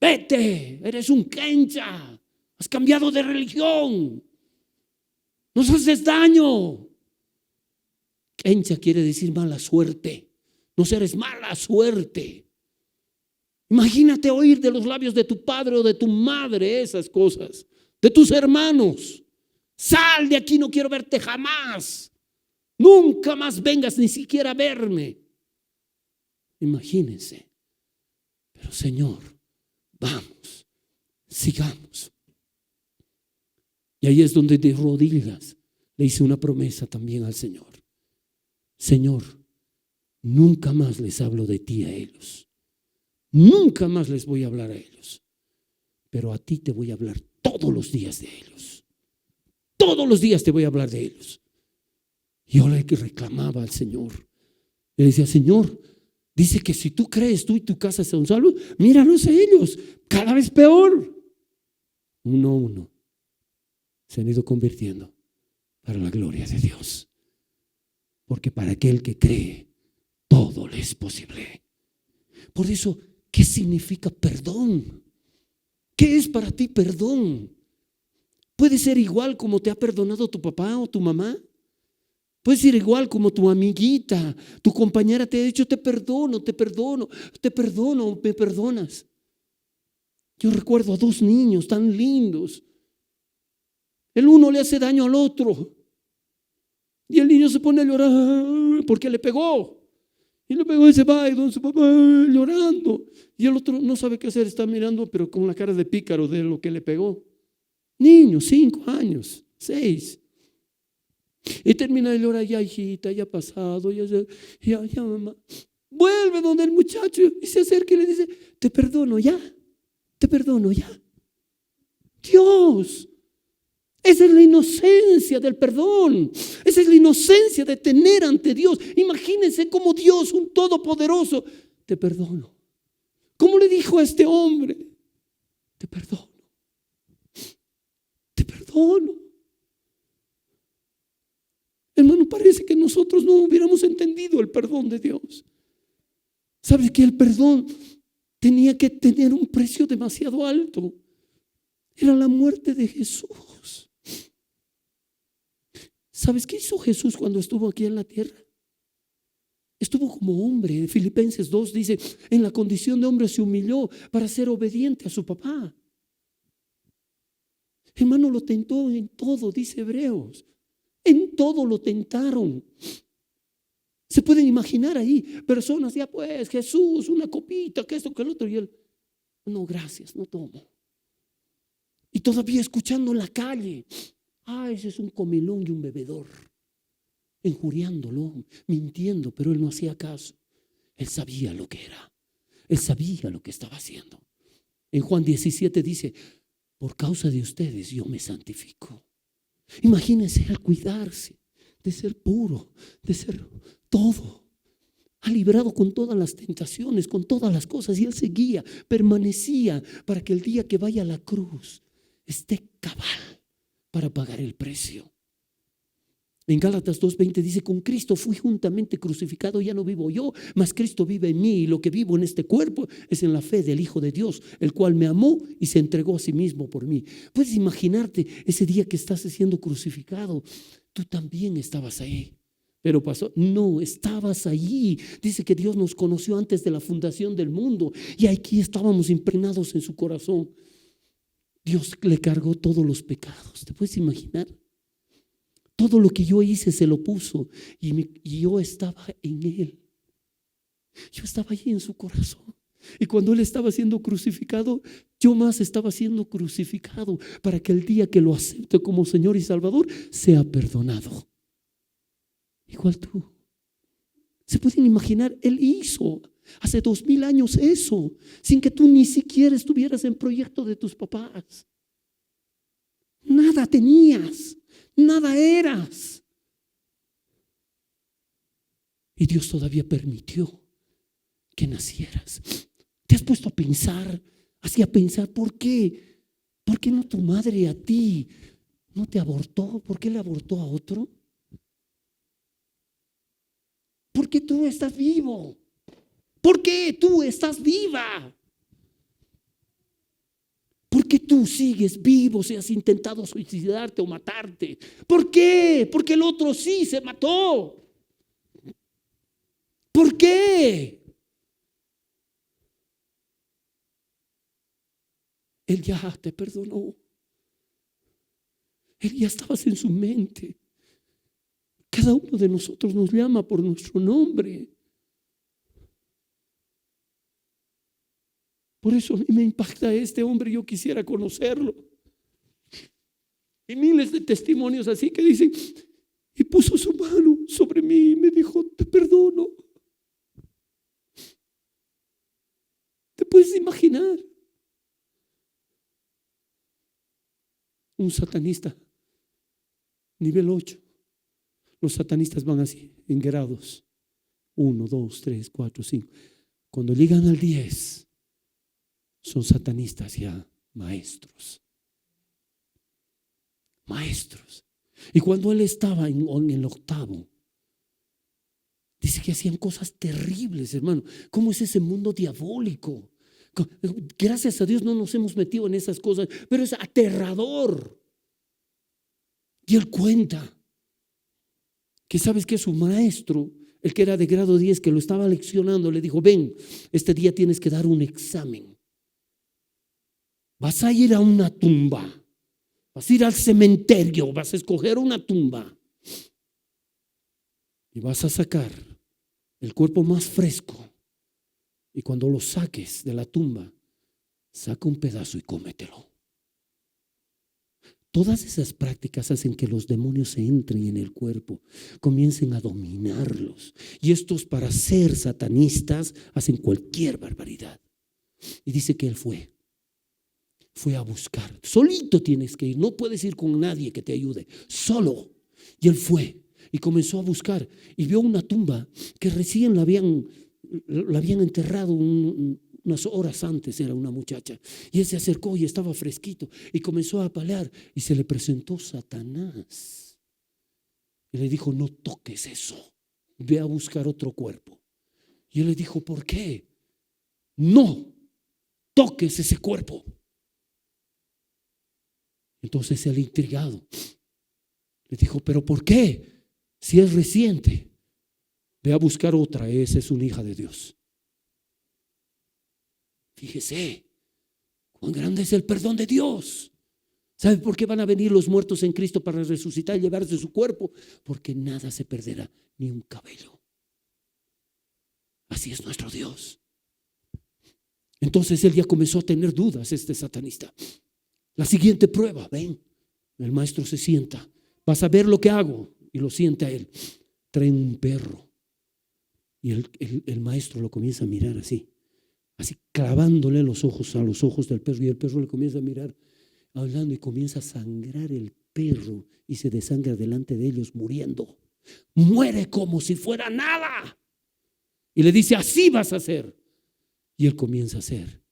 A: Vete, eres un kencha. Has cambiado de religión. Nos haces daño. Kencha quiere decir mala suerte. No eres mala suerte. Imagínate oír de los labios de tu padre o de tu madre esas cosas, de tus hermanos. Sal de aquí, no quiero verte jamás. Nunca más vengas ni siquiera a verme. Imagínense. Pero Señor, vamos, sigamos. Y ahí es donde de rodillas le hice una promesa también al Señor. Señor, nunca más les hablo de ti a ellos. Nunca más les voy a hablar a ellos. Pero a ti te voy a hablar todos los días de ellos. Todos los días te voy a hablar de ellos. Yo le reclamaba al Señor. Le decía: Señor, dice que si tú crees, tú y tu casa son salvos. Míralos a ellos, cada vez peor. Uno a uno se han ido convirtiendo para la gloria de Dios. Porque para aquel que cree, todo le es posible. Por eso, ¿qué significa perdón? ¿Qué es para ti perdón? Puede ser igual como te ha perdonado tu papá o tu mamá. Puede ser igual como tu amiguita, tu compañera te ha dicho: te perdono, te perdono, te perdono, me perdonas. Yo recuerdo a dos niños tan lindos. El uno le hace daño al otro y el niño se pone a llorar porque le pegó. Y le pegó y se va, y donde su papá llorando. Y el otro no sabe qué hacer, está mirando, pero con la cara de pícaro de lo que le pegó. Niño, 5 años, 6. Y termina de llorar: ya hijita, ya ha pasado, ya mamá. Vuelve donde el muchacho y se acerca y le dice: te perdono ya, te perdono ya. Dios, esa es la inocencia del perdón. Esa es la inocencia de tener ante Dios. Imagínense cómo Dios, un todopoderoso, te perdono. ¿Cómo le dijo a este hombre? Te perdono. Te perdono. Hermano, parece que nosotros no hubiéramos entendido el perdón de Dios. ¿Sabes que el perdón tenía que tener un precio demasiado alto? Era la muerte de Jesús. ¿Sabes qué hizo Jesús cuando estuvo aquí en la tierra? Estuvo como hombre. Filipenses 2 dice: en la condición de hombre se humilló para ser obediente a su papá. Hermano, lo tentó en todo, dice Hebreos. En todo lo tentaron. Se pueden imaginar ahí personas: ya pues Jesús, una copita, que esto, que el otro. Y él: no, gracias, no tomo. Y todavía escuchando en la calle: ese es un comilón y un bebedor. Injuriándolo, mintiendo, pero él no hacía caso. Él sabía lo que era. Él sabía lo que estaba haciendo. En Juan 17 dice: por causa de ustedes yo me santifico. Imagínense al cuidarse de ser puro, de ser todo. Ha librado con todas las tentaciones, con todas las cosas, y él seguía, permanecía para que el día que vaya a la cruz esté cabal para pagar el precio. En Gálatas 2:20 dice: con Cristo fui juntamente crucificado, ya no vivo yo, mas Cristo vive en mí, y lo que vivo en este cuerpo es en la fe del Hijo de Dios, el cual me amó y se entregó a sí mismo por mí. Puedes imaginarte ese día que estás siendo crucificado, tú también estabas ahí. Pero pasó, no, estabas allí. Dice que Dios nos conoció antes de la fundación del mundo, y aquí estábamos impregnados en su corazón. Dios le cargó todos los pecados. ¿Te puedes imaginar? Todo lo que yo hice se lo puso, y yo estaba en Él. Yo estaba allí en su corazón. Y cuando Él estaba siendo crucificado, yo más estaba siendo crucificado, para que el día que lo acepte como Señor y Salvador sea perdonado. Igual tú. ¿Se pueden imaginar? Él hizo hace 2000 años eso, sin que tú ni siquiera estuvieras en proyecto de tus papás. Nada tenías, nada eras. Y Dios todavía permitió que nacieras. ¿Te has puesto a pensar, por qué? ¿Por qué no tu madre a ti no te abortó? ¿Por qué le abortó a otro? Porque tú estás vivo. ¿Por qué tú estás viva? ¿Por qué tú sigues vivo si has intentado suicidarte o matarte? ¿Por qué? Porque el otro sí se mató. ¿Por qué? Él ya te perdonó. Él ya estabas en su mente. Cada uno de nosotros nos llama por nuestro nombre. Por eso a mí me impacta este hombre. Yo quisiera conocerlo. Y miles de testimonios así que dicen: y puso su mano sobre mí y me dijo: te perdono. ¿Te puedes imaginar? Un satanista, nivel 8. Los satanistas van así, en grados: 1, 2, 3, 4, 5. Cuando llegan al 10, son satanistas ya maestros. Maestros. Y cuando él estaba en el 8, dice que hacían cosas terribles, hermano. ¿Cómo es ese mundo diabólico? Gracias a Dios no nos hemos metido en esas cosas, pero es aterrador. Y él cuenta que sabes que su maestro, el que era de grado 10, que lo estaba leccionando, le dijo: ven, este día tienes que dar un examen. Vas a ir a una tumba, vas a ir al cementerio, vas a escoger una tumba y vas a sacar el cuerpo más fresco, y cuando lo saques de la tumba, saca un pedazo y cómetelo. Todas esas prácticas hacen que los demonios se entren en el cuerpo, comiencen a dominarlos, y estos, para ser satanistas, hacen cualquier barbaridad. Y dice que él fue a buscar. Solito tienes que ir, no puedes ir con nadie que te ayude, solo. Y él fue y comenzó a buscar, y vio una tumba que recién la habían enterrado unas horas antes. Era una muchacha, y él se acercó y estaba fresquito y comenzó a apalear, y se le presentó Satanás y le dijo: no toques eso, ve a buscar otro cuerpo. Y él le dijo: ¿por qué? No toques ese cuerpo. Entonces él, intrigado, le dijo: ¿pero por qué? Si es reciente. Ve a buscar otra, esa es una hija de Dios. Fíjese cuán grande es el perdón de Dios. ¿Sabe por qué van a venir los muertos en Cristo para resucitar y llevarse su cuerpo? Porque nada se perderá, ni un cabello. Así es nuestro Dios. Entonces él ya comenzó a tener dudas, este satanista. La siguiente prueba: ven, el maestro se sienta, vas a ver lo que hago. Y lo sienta él. Traen un perro, y el maestro lo comienza a mirar así clavándole los ojos a los ojos del perro, y el perro le comienza a mirar, hablando, y comienza a sangrar el perro, y se desangra delante de ellos, muriendo. Muere como si fuera nada, y le dice: así vas a hacer. Y él comienza a hacer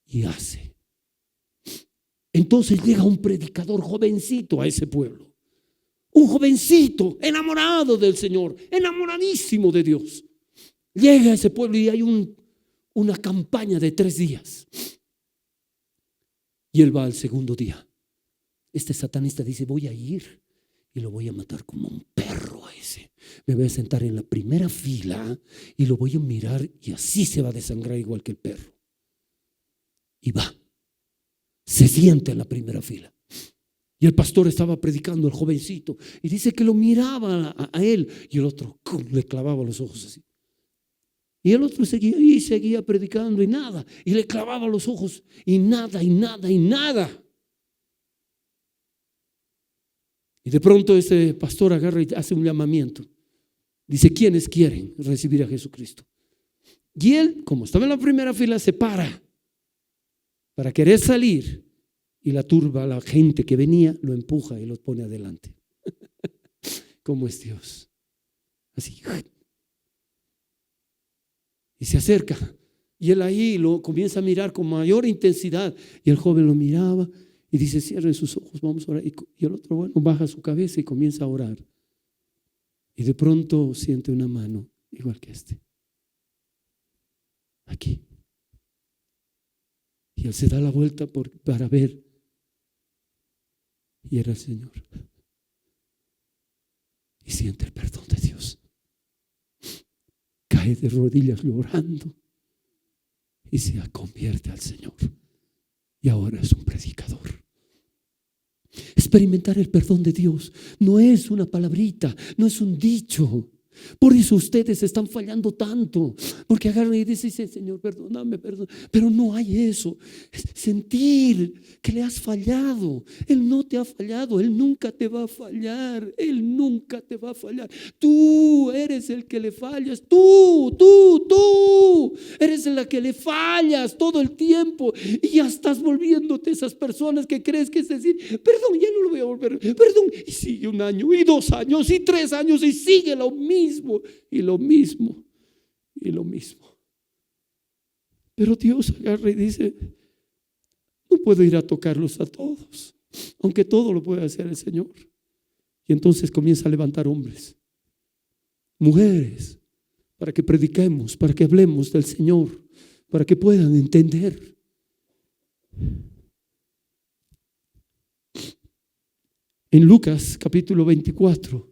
A: y hace. Entonces llega un predicador jovencito a ese pueblo, Un jovencito enamorado del Señor, enamoradísimo de Dios. Llega a ese pueblo y hay una campaña de 3 días. Y él va al segundo día. Este satanista dice: voy a ir y lo voy a matar como un perro a ese. Me voy a sentar en la primera fila y lo voy a mirar y así se va a desangrar igual que el perro. Y va. Se sienta en la primera fila. Y el pastor estaba predicando, el jovencito, y dice que lo miraba a él y el otro le clavaba los ojos así. Y el otro seguía predicando y nada, y le clavaba los ojos y nada, y nada, y nada. Y de pronto ese pastor agarra y hace un llamamiento. Dice: ¿quiénes quieren recibir a Jesucristo? Y él, como estaba en la primera fila, se para querer salir. Y la turba, la gente que venía, lo empuja y lo pone adelante. ¿Cómo es Dios? Así. Y se acerca. Y él ahí lo comienza a mirar con mayor intensidad. Y el joven lo miraba y dice: cierren sus ojos, vamos a orar. Y el otro, bueno, baja su cabeza y comienza a orar. Y de pronto siente una mano igual que este. Aquí. Y él se da la vuelta para ver. Y era el Señor. Y siente el perdón de Dios. Cae de rodillas llorando y se convierte al Señor. Y ahora es un predicador. Experimentar el perdón de Dios no es una palabrita, no es un dicho. Por eso ustedes están fallando tanto, porque agarran y dicen: Señor, perdóname, perdón. Pero no hay eso. Es sentir que le has fallado. Él no te ha fallado. Él nunca te va a fallar. Él nunca te va a fallar. Tú eres el que le fallas. Tú eres la que le fallas todo el tiempo. Y ya estás volviéndote esas personas que crees que es decir: perdón, ya no lo voy a volver. Perdón. Y sigue 1 año, y 2 años, y 3 años, y sigue lo mismo. Y lo mismo, y lo mismo. Pero Dios agarra y dice: no puedo ir a tocarlos a todos, aunque todo lo puede hacer el Señor. Y entonces comienza a levantar hombres, mujeres, para que prediquemos, para que hablemos del Señor, para que puedan entender. En Lucas capítulo 24,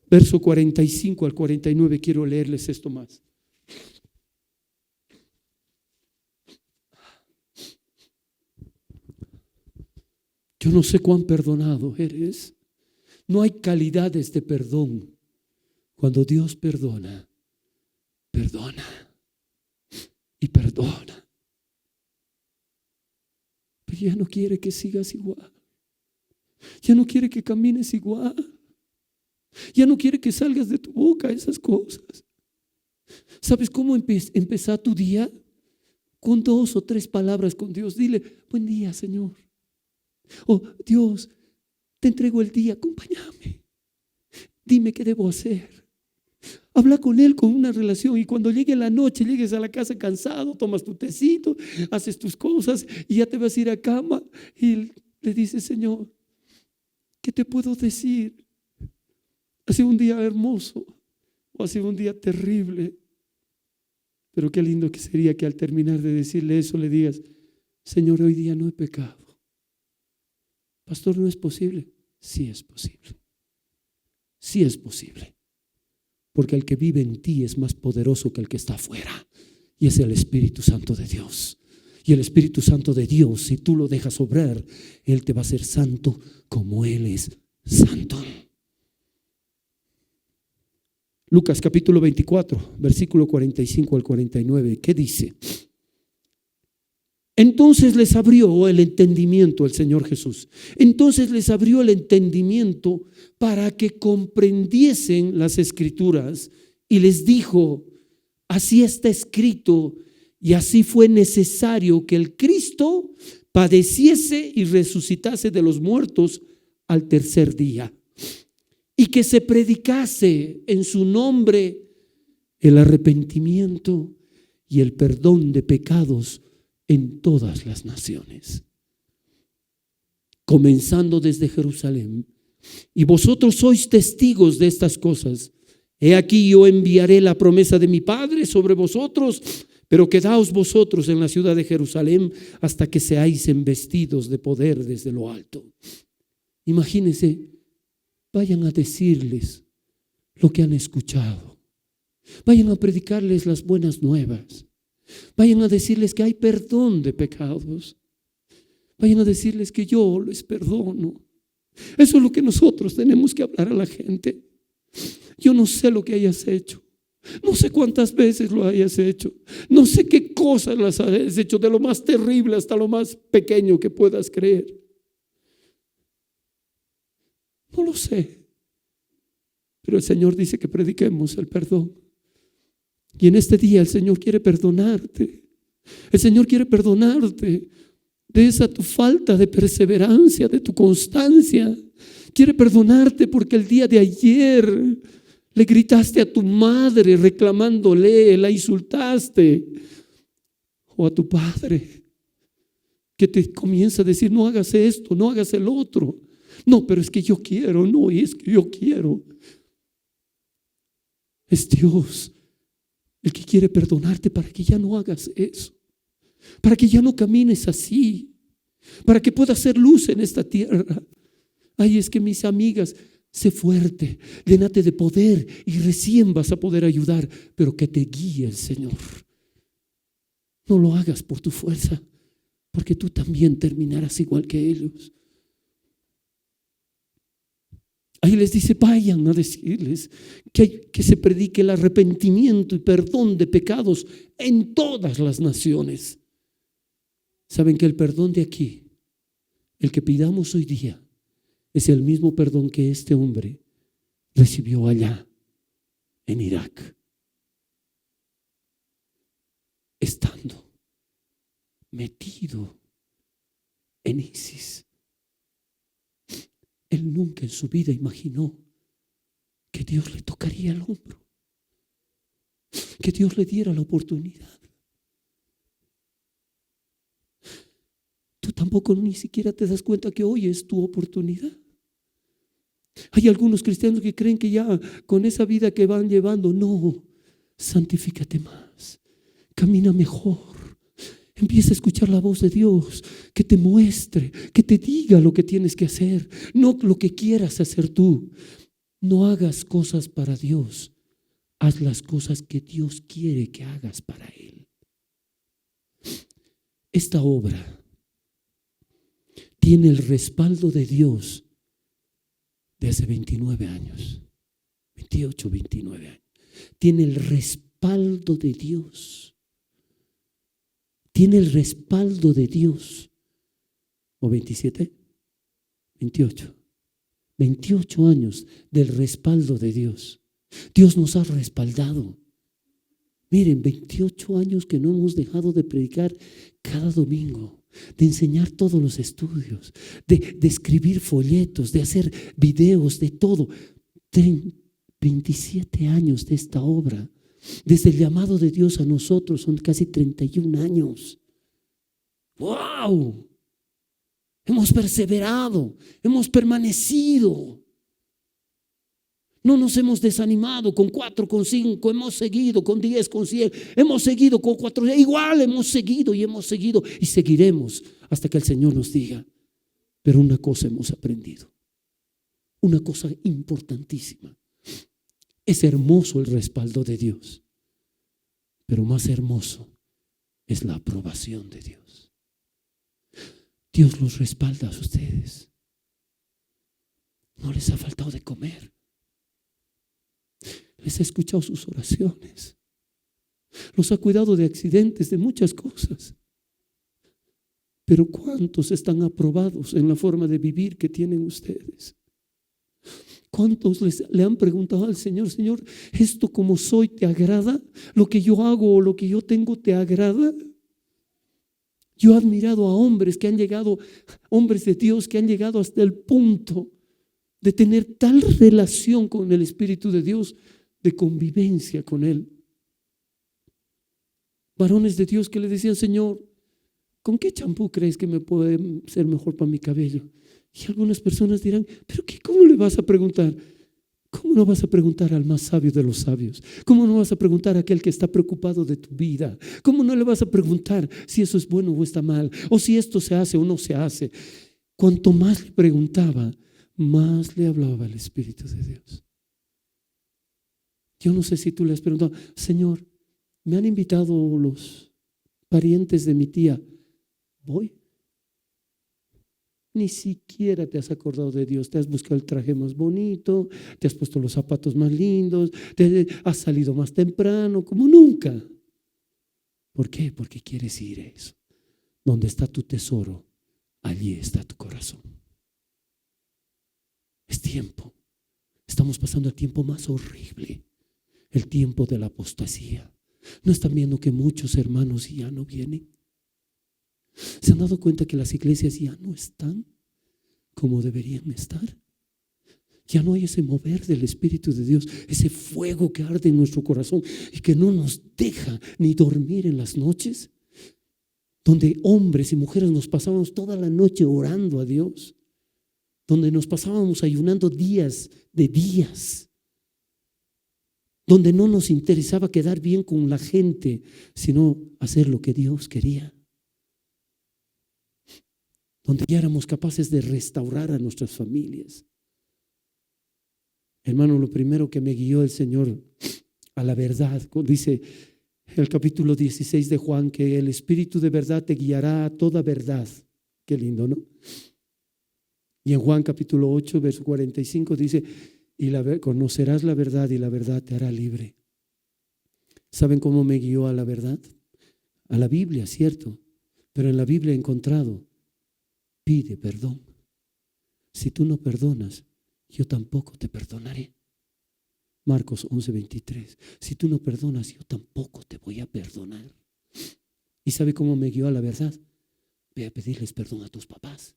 A: verso 45 al 49, quiero leerles esto más. Yo no sé cuán perdonado eres. No hay calidades de perdón. Cuando Dios perdona, perdona y perdona. Pero ya no quiere que sigas igual. Ya no quiere que camines igual. Ya no quiere que salgas de tu boca esas cosas. ¿Sabes cómo empezar tu día? Con 2 o 3 palabras con Dios. Dile: buen día, Señor. Oh, Dios, te entrego el día, acompáñame. Dime qué debo hacer. Habla con Él con una relación. Y cuando llegue la noche, llegues a la casa cansado, tomas tu tecito, haces tus cosas y ya te vas a ir a cama. Y le dices: Señor, ¿qué te puedo decir? Ha sido un día hermoso o ha sido un día terrible. Pero qué lindo que sería que al terminar de decirle eso le digas: Señor, hoy día no he pecado. Pastor, ¿no es posible? Sí es posible. Sí es posible. Porque el que vive en ti es más poderoso que el que está afuera. Y es el Espíritu Santo de Dios. Y el Espíritu Santo de Dios, si tú lo dejas obrar, Él te va a hacer santo como Él es santo. Lucas capítulo 24, versículo 45 al 49, ¿qué dice? Entonces les abrió el entendimiento el Señor Jesús. Entonces les abrió el entendimiento para que comprendiesen las Escrituras y les dijo: así está escrito y así fue necesario que el Cristo padeciese y resucitase de los muertos al tercer día, y que se predicase en su nombre el arrepentimiento y el perdón de pecados en todas las naciones, comenzando desde Jerusalén. Y vosotros sois testigos de estas cosas. He aquí yo enviaré la promesa de mi Padre sobre vosotros, pero quedaos vosotros en la ciudad de Jerusalén hasta que seáis embestidos de poder desde lo alto. Imagínense, vayan a decirles lo que han escuchado. Vayan a predicarles las buenas nuevas. Vayan a decirles que hay perdón de pecados. Vayan a decirles que yo les perdono. Eso es lo que nosotros tenemos que hablar a la gente. Yo no sé lo que hayas hecho. No sé cuántas veces lo hayas hecho. No sé qué cosas las hayas hecho, de lo más terrible hasta lo más pequeño que puedas creer. No lo sé. Pero el Señor dice que prediquemos el perdón. Y en este día el Señor quiere perdonarte. El Señor quiere perdonarte de esa tu falta de perseverancia, de tu constancia. Quiere perdonarte porque el día de ayer le gritaste a tu madre reclamándole, la insultaste. O a tu padre que te comienza a decir: no hagas esto, no hagas el otro. No, pero es que yo quiero, no, y es que yo quiero. Es Dios el que quiere perdonarte para que ya no hagas eso, para que ya no camines así, para que puedas ser luz en esta tierra. Ay, es que mis amigas, sé fuerte, llénate de poder y recién vas a poder ayudar, pero que te guíe el Señor. No lo hagas por tu fuerza, porque tú también terminarás igual que ellos. Ahí les dice: vayan a decirles que se predique el arrepentimiento y perdón de pecados en todas las naciones. Saben que el perdón de aquí, el que pidamos hoy día, es el mismo perdón que este hombre recibió allá en Irak, estando metido en ISIS. Él nunca en su vida imaginó que Dios le tocaría el hombro, que Dios le diera la oportunidad. Tú tampoco ni siquiera te das cuenta que hoy es tu oportunidad. Hay algunos cristianos que creen que ya con esa vida que van llevando, no, santifícate más, camina mejor. Empieza a escuchar la voz de Dios, que te muestre, que te diga lo que tienes que hacer, no lo que quieras hacer tú. No hagas cosas para Dios, haz las cosas que Dios quiere que hagas para Él. Esta obra tiene el respaldo de Dios de hace 29 años, 28, 29 años. Tiene el respaldo de Dios. Tiene el respaldo de Dios. ¿O 27? 28. 28 años del respaldo de Dios. Dios nos ha respaldado. Miren, 28 años que no hemos dejado de predicar cada domingo, de enseñar todos los estudios, de escribir folletos, de hacer videos, de todo. 27 años de esta obra. Desde el llamado de Dios a nosotros son casi 31 años. ¡Wow! Hemos perseverado, hemos permanecido. No nos hemos desanimado con 4, con 5, hemos seguido con 10, con 100, hemos seguido con 4, igual hemos seguido y seguiremos hasta que el Señor nos diga. Pero una cosa hemos aprendido, una cosa importantísima. Es hermoso el respaldo de Dios, pero más hermoso es la aprobación de Dios. Dios los respalda a ustedes. No les ha faltado de comer. Les ha escuchado sus oraciones. Los ha cuidado de accidentes, de muchas cosas. Pero ¿cuántos están aprobados en la forma de vivir que tienen ustedes? ¿Cuántos le han preguntado al Señor: Señor, esto como soy, ¿te agrada? ¿Lo que yo hago o lo que yo tengo te agrada? Yo he admirado a hombres que han llegado, hombres de Dios que han llegado hasta el punto de tener tal relación con el Espíritu de Dios, de convivencia con Él. Varones de Dios que le decían: Señor, ¿con qué champú crees que me puede ser mejor para mi cabello? Y algunas personas dirán, ¿pero qué? ¿Cómo le vas a preguntar? ¿Cómo no vas a preguntar al más sabio de los sabios? ¿Cómo no vas a preguntar a aquel que está preocupado de tu vida? ¿Cómo no le vas a preguntar si eso es bueno o está mal? O si esto se hace o no se hace. Cuanto más le preguntaba, más le hablaba el Espíritu de Dios. Yo no sé si tú le has preguntado, Señor, me han invitado los parientes de mi tía, ¿voy? Ni siquiera te has acordado de Dios, te has buscado el traje más bonito, te has puesto los zapatos más lindos, has salido más temprano, como nunca. ¿Por qué? Porque quieres ir a eso. Donde está tu tesoro, allí está tu corazón. Es tiempo. Estamos pasando el tiempo más horrible, el tiempo de la apostasía. ¿No están viendo que muchos hermanos ya no vienen? ¿Se han dado cuenta que las iglesias ya no están como deberían estar? Ya no hay ese mover del Espíritu de Dios, ese fuego que arde en nuestro corazón y que no nos deja ni dormir en las noches, donde hombres y mujeres nos pasábamos toda la noche orando a Dios, donde nos pasábamos ayunando días de días, donde no nos interesaba quedar bien con la gente, sino hacer lo que Dios quería, donde ya éramos capaces de restaurar a nuestras familias. Hermano, lo primero que me guió el Señor a la verdad, dice el capítulo 16 de Juan, que el Espíritu de verdad te guiará a toda verdad. Qué lindo, ¿no? Y en Juan capítulo 8, verso 45 dice, conocerás la verdad y la verdad te hará libre. ¿Saben cómo me guió a la verdad? A la Biblia, cierto, pero en la Biblia he encontrado, pide perdón. Si tú no perdonas, yo tampoco te perdonaré. Marcos 11:23. Si tú no perdonas, yo tampoco te voy a perdonar. ¿Y sabe cómo me guió a la verdad? Ve a pedirles perdón a tus papás.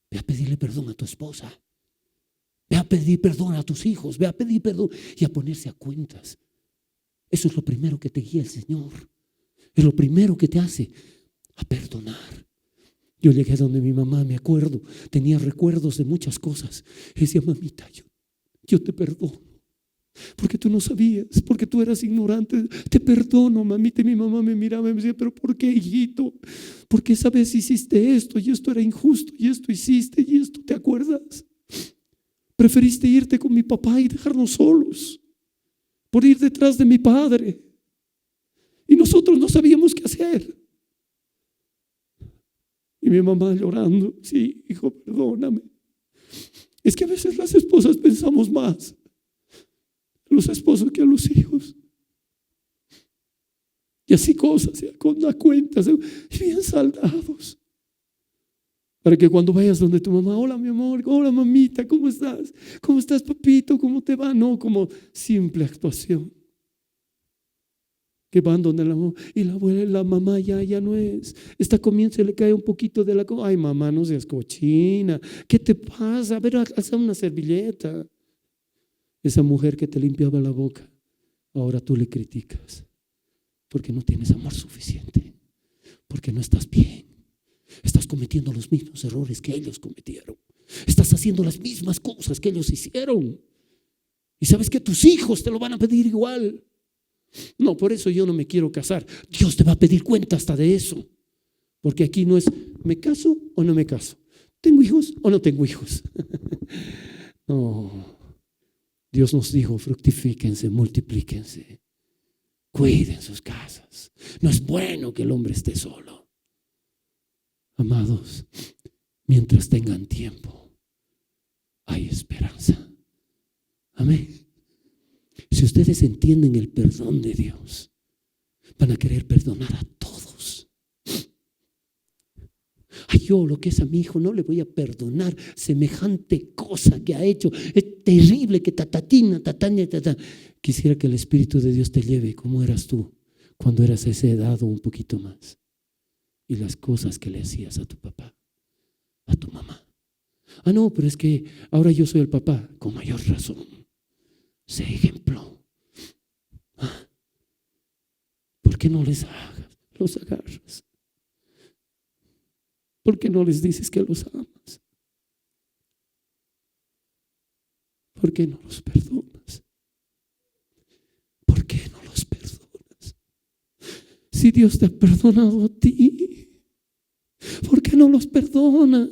A: Ve a pedirle perdón a tu esposa. Ve a pedir perdón a tus hijos. Ve a pedir perdón y a ponerse a cuentas. Eso es lo primero que te guía el Señor. Es lo primero que te hace a perdonar. Yo llegué a donde mi mamá, me acuerdo, tenía recuerdos de muchas cosas. Y decía, mamita, yo te perdono, porque tú no sabías, porque tú eras ignorante. Te perdono, mamita. Y mi mamá me miraba y me decía, pero ¿por qué, hijito? ¿Por qué esa vez hiciste esto? Y esto era injusto, y esto hiciste, y esto, ¿te acuerdas? Preferiste irte con mi papá y dejarnos solos por ir detrás de mi padre. Y nosotros no sabíamos qué hacer. Y mi mamá llorando, sí, hijo, perdóname. Es que a veces las esposas pensamos más a los esposos que a los hijos. Y así cosas, con la cuenta, bien saldados. Para que cuando vayas donde tu mamá, hola mi amor, hola mamita, ¿cómo estás? ¿Cómo estás, papito? ¿Cómo te va? No, como simple actuación. Que van donde la mamá, y la abuela, la mamá ya no es. Está comiendo, se le cae un poquito de la cosa. Ay, mamá, no seas cochina. ¿Qué te pasa? A ver, haz una servilleta. Esa mujer que te limpiaba la boca, ahora tú le criticas porque no tienes amor suficiente, porque no estás bien. Estás cometiendo los mismos errores que ellos cometieron. Estás haciendo las mismas cosas que ellos hicieron. Y sabes que tus hijos te lo van a pedir igual. No, por eso yo no me quiero casar. Dios te va a pedir cuenta hasta de eso. Porque aquí no es, ¿me caso o no me caso? ¿Tengo hijos o no tengo hijos? No. Dios nos dijo, fructifíquense, multiplíquense, cuiden sus casas. No es bueno que el hombre esté solo. Amados, mientras tengan tiempo, hay esperanza. Amén. Si ustedes entienden el perdón de Dios, van a querer perdonar a todos. Ay, yo lo que es a mi hijo no le voy a perdonar semejante cosa que ha hecho. Es terrible que tatatina. Quisiera que el Espíritu de Dios te lleve como eras tú cuando eras a esa edad o un poquito más. Y las cosas que le hacías a tu papá, a tu mamá. Ah, no, pero es que ahora yo soy el papá. Con mayor razón. Sé ejemplo. ¿Por qué no les hagas? Los agarras. ¿Por qué no les dices que los amas? ¿Por qué no los perdonas? ¿Por qué no los perdonas? Si Dios te ha perdonado a ti, ¿por qué no los perdonas?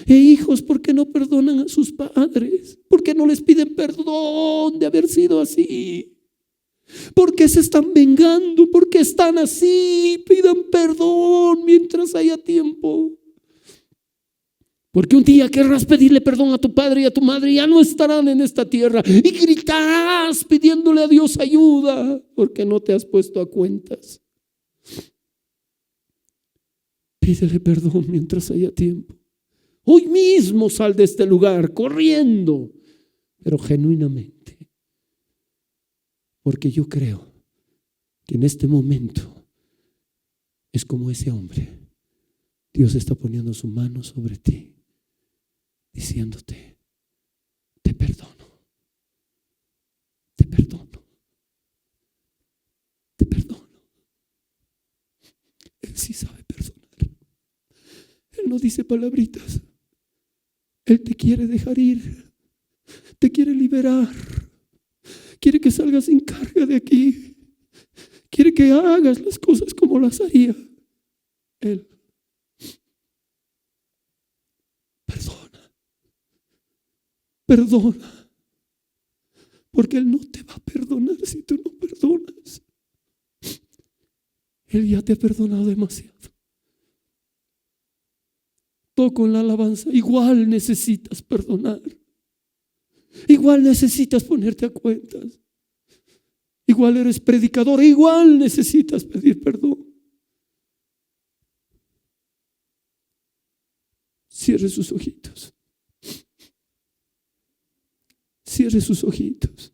A: Hijos, ¿por qué no perdonan a sus padres? ¿Por qué no les piden perdón de haber sido así? ¿Por qué se están vengando? ¿Por qué están así? Pidan perdón mientras haya tiempo. Porque un día querrás pedirle perdón a tu padre y a tu madre y ya no estarán en esta tierra. Y gritarás pidiéndole a Dios ayuda porque no te has puesto a cuentas. Pídele perdón mientras haya tiempo. Hoy mismo sal de este lugar corriendo, pero genuinamente. Porque yo creo que en este momento es como ese hombre. Dios está poniendo su mano sobre ti, diciéndote: te perdono, te perdono, te perdono. Él sí sabe perdonar. Él no dice palabritas. Él te quiere dejar ir, te quiere liberar, quiere que salgas sin carga de aquí, quiere que hagas las cosas como las haría Él. Perdona, perdona, porque Él no te va a perdonar si tú no perdonas. Él ya te ha perdonado demasiado. Toco en la alabanza, igual necesitas perdonar, igual necesitas ponerte a cuentas, igual eres predicador, igual necesitas pedir perdón. Cierre sus ojitos, cierre sus ojitos.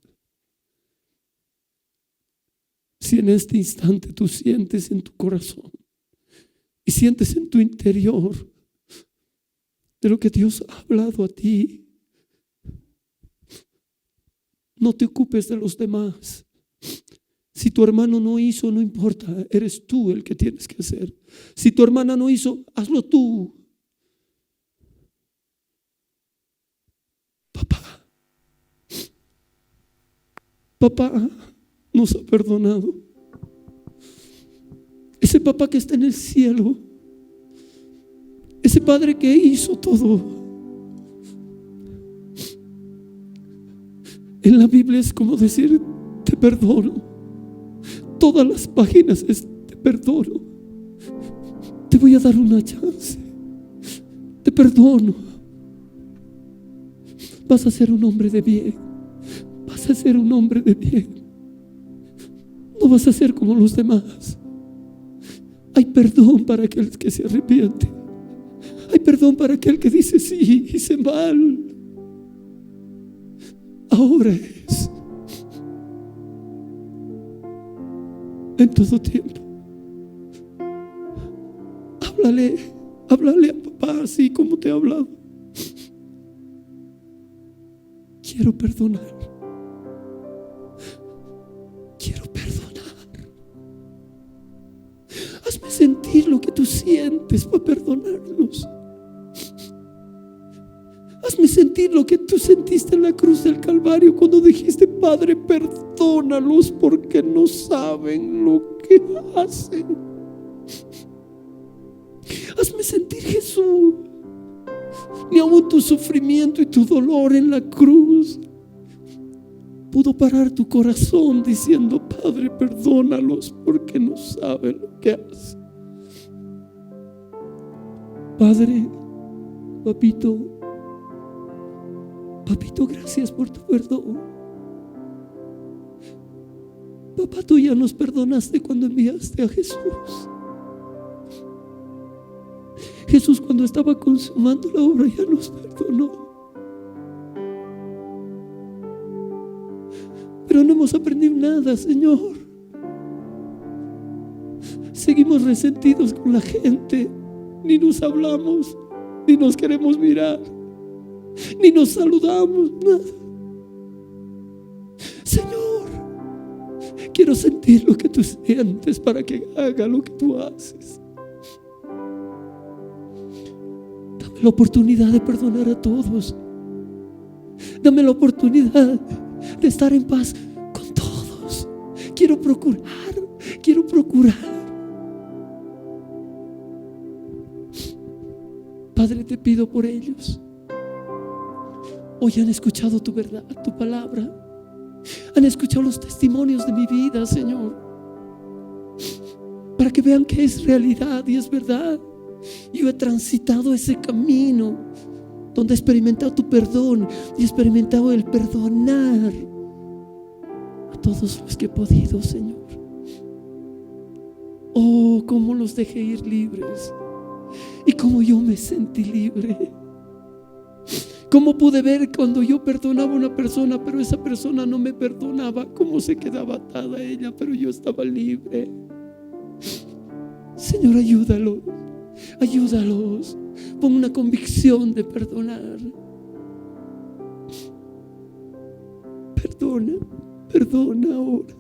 A: Si en este instante tú sientes en tu corazón y sientes en tu interior de lo que Dios ha hablado a ti, no te ocupes de los demás. Si tu hermano no hizo, no importa, eres tú el que tienes que hacer. Si tu hermana no hizo, hazlo tú. Papá nos ha perdonado. Ese papá que está en el cielo, ese padre que hizo todo. En la Biblia es como decir: te perdono. Todas las páginas es: te perdono. Te voy a dar una chance. Te perdono. Vas a ser un hombre de bien. Vas a ser un hombre de bien. No vas a ser como los demás. Hay perdón para aquel que se arrepiente. Hay perdón para aquel que dice: sí, hice mal. Ahora es, en todo tiempo. Háblale a papá así como te he hablado. Quiero perdonar. Quiero perdonar. Hazme sentir lo que tú sientes para perdonarlos. Hazme sentir lo que tú sentiste en la cruz del Calvario cuando dijiste: Padre, perdónalos porque no saben lo que hacen. Hazme sentir, Jesús, ni aun tu sufrimiento y tu dolor en la cruz pudo parar tu corazón diciendo: Padre, perdónalos porque no saben lo que hacen. Padre, papito, gracias por tu perdón. Papá, tú ya nos perdonaste cuando enviaste a Jesús. Jesús, cuando estaba consumando la obra, ya nos perdonó. Pero no hemos aprendido nada, Señor. Seguimos resentidos con la gente. Ni nos hablamos, ni nos queremos mirar, ni nos saludamos, nada. Señor, quiero sentir lo que tú sientes para que haga lo que tú haces. la oportunidad de perdonar a todos. Dame la oportunidad de estar en paz con todos. Quiero procurar. Padre, te pido por ellos. Hoy han escuchado tu verdad, tu palabra. Han escuchado los testimonios de mi vida, Señor, para que vean que es realidad y es verdad. Yo he transitado ese camino donde he experimentado tu perdón y he experimentado el perdonar a todos los que he podido, Señor. Oh, cómo los dejé ir libres y cómo yo me sentí libre. Cómo pude ver cuando yo perdonaba a una persona, pero esa persona no me perdonaba, cómo se quedaba atada a ella, pero yo estaba libre. Señor, ayúdalos. Pon una convicción de perdonar. Perdona ahora.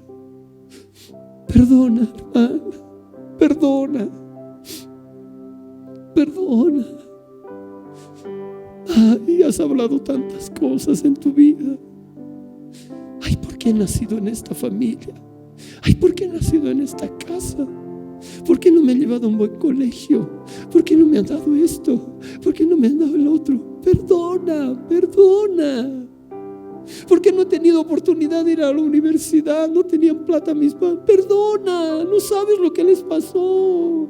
A: Perdona, hermana. Perdona. Ay, has hablado tantas cosas en tu vida. Ay, ¿por qué he nacido en esta familia? Ay, ¿por qué he nacido en esta casa? ¿Por qué no me han llevado a un buen colegio? ¿Por qué no me han dado esto? ¿Por qué no me han dado el otro? Perdona. ¿Por qué no he tenido oportunidad de ir a la universidad? No tenían plata mis padres. Perdona, no sabes lo que les pasó.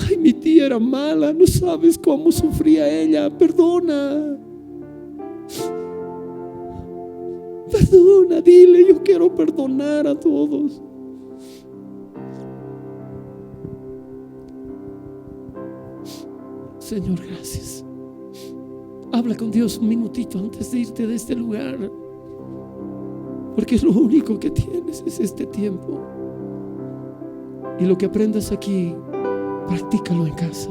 A: Ay, mi tía era mala, no sabes cómo sufría ella. Perdona, dile, yo quiero perdonar a todos. Señor, gracias. Habla con Dios un minutito antes de irte de este lugar, porque lo único que tienes es este tiempo. Y lo que aprendas aquí, practícalo en casa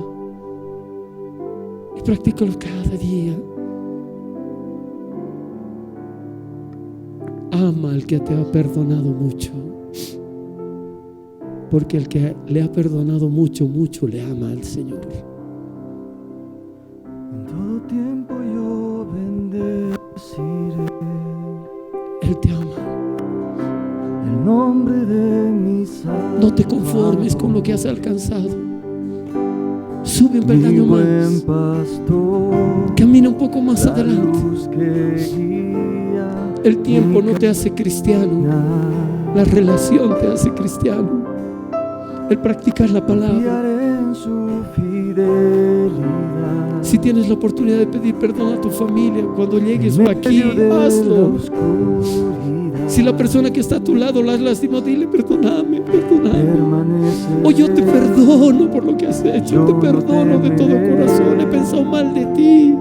A: y practícalo cada día. Ama al que te ha perdonado mucho, porque el que le ha perdonado mucho, mucho le ama al Señor.
C: En todo tiempo yo bendeciré
A: Él te ama.
C: el nombre de mi Salvador.
A: No te conformes con lo que has alcanzado. Sube un peldaño
C: Mi buen
A: más.
C: pastor,
A: Camina un poco más
C: la
A: adelante.
C: luz que guía
A: El tiempo
C: mi
A: no te hace cristiano,
C: caminar.
A: la relación te hace cristiano. El practicar la palabra.
C: Confiaré en su fidelidad.
A: Si tienes la oportunidad de pedir perdón a tu familia cuando llegues
C: En
A: aquí,
C: medio de la
A: hazlo.
C: oscuridad,
A: Si la persona que está a tu lado la has lastimado, dile: perdóname.
C: permanece
A: O yo te perdono por lo que has hecho. Te perdono de todo corazón. He pensado mal de ti.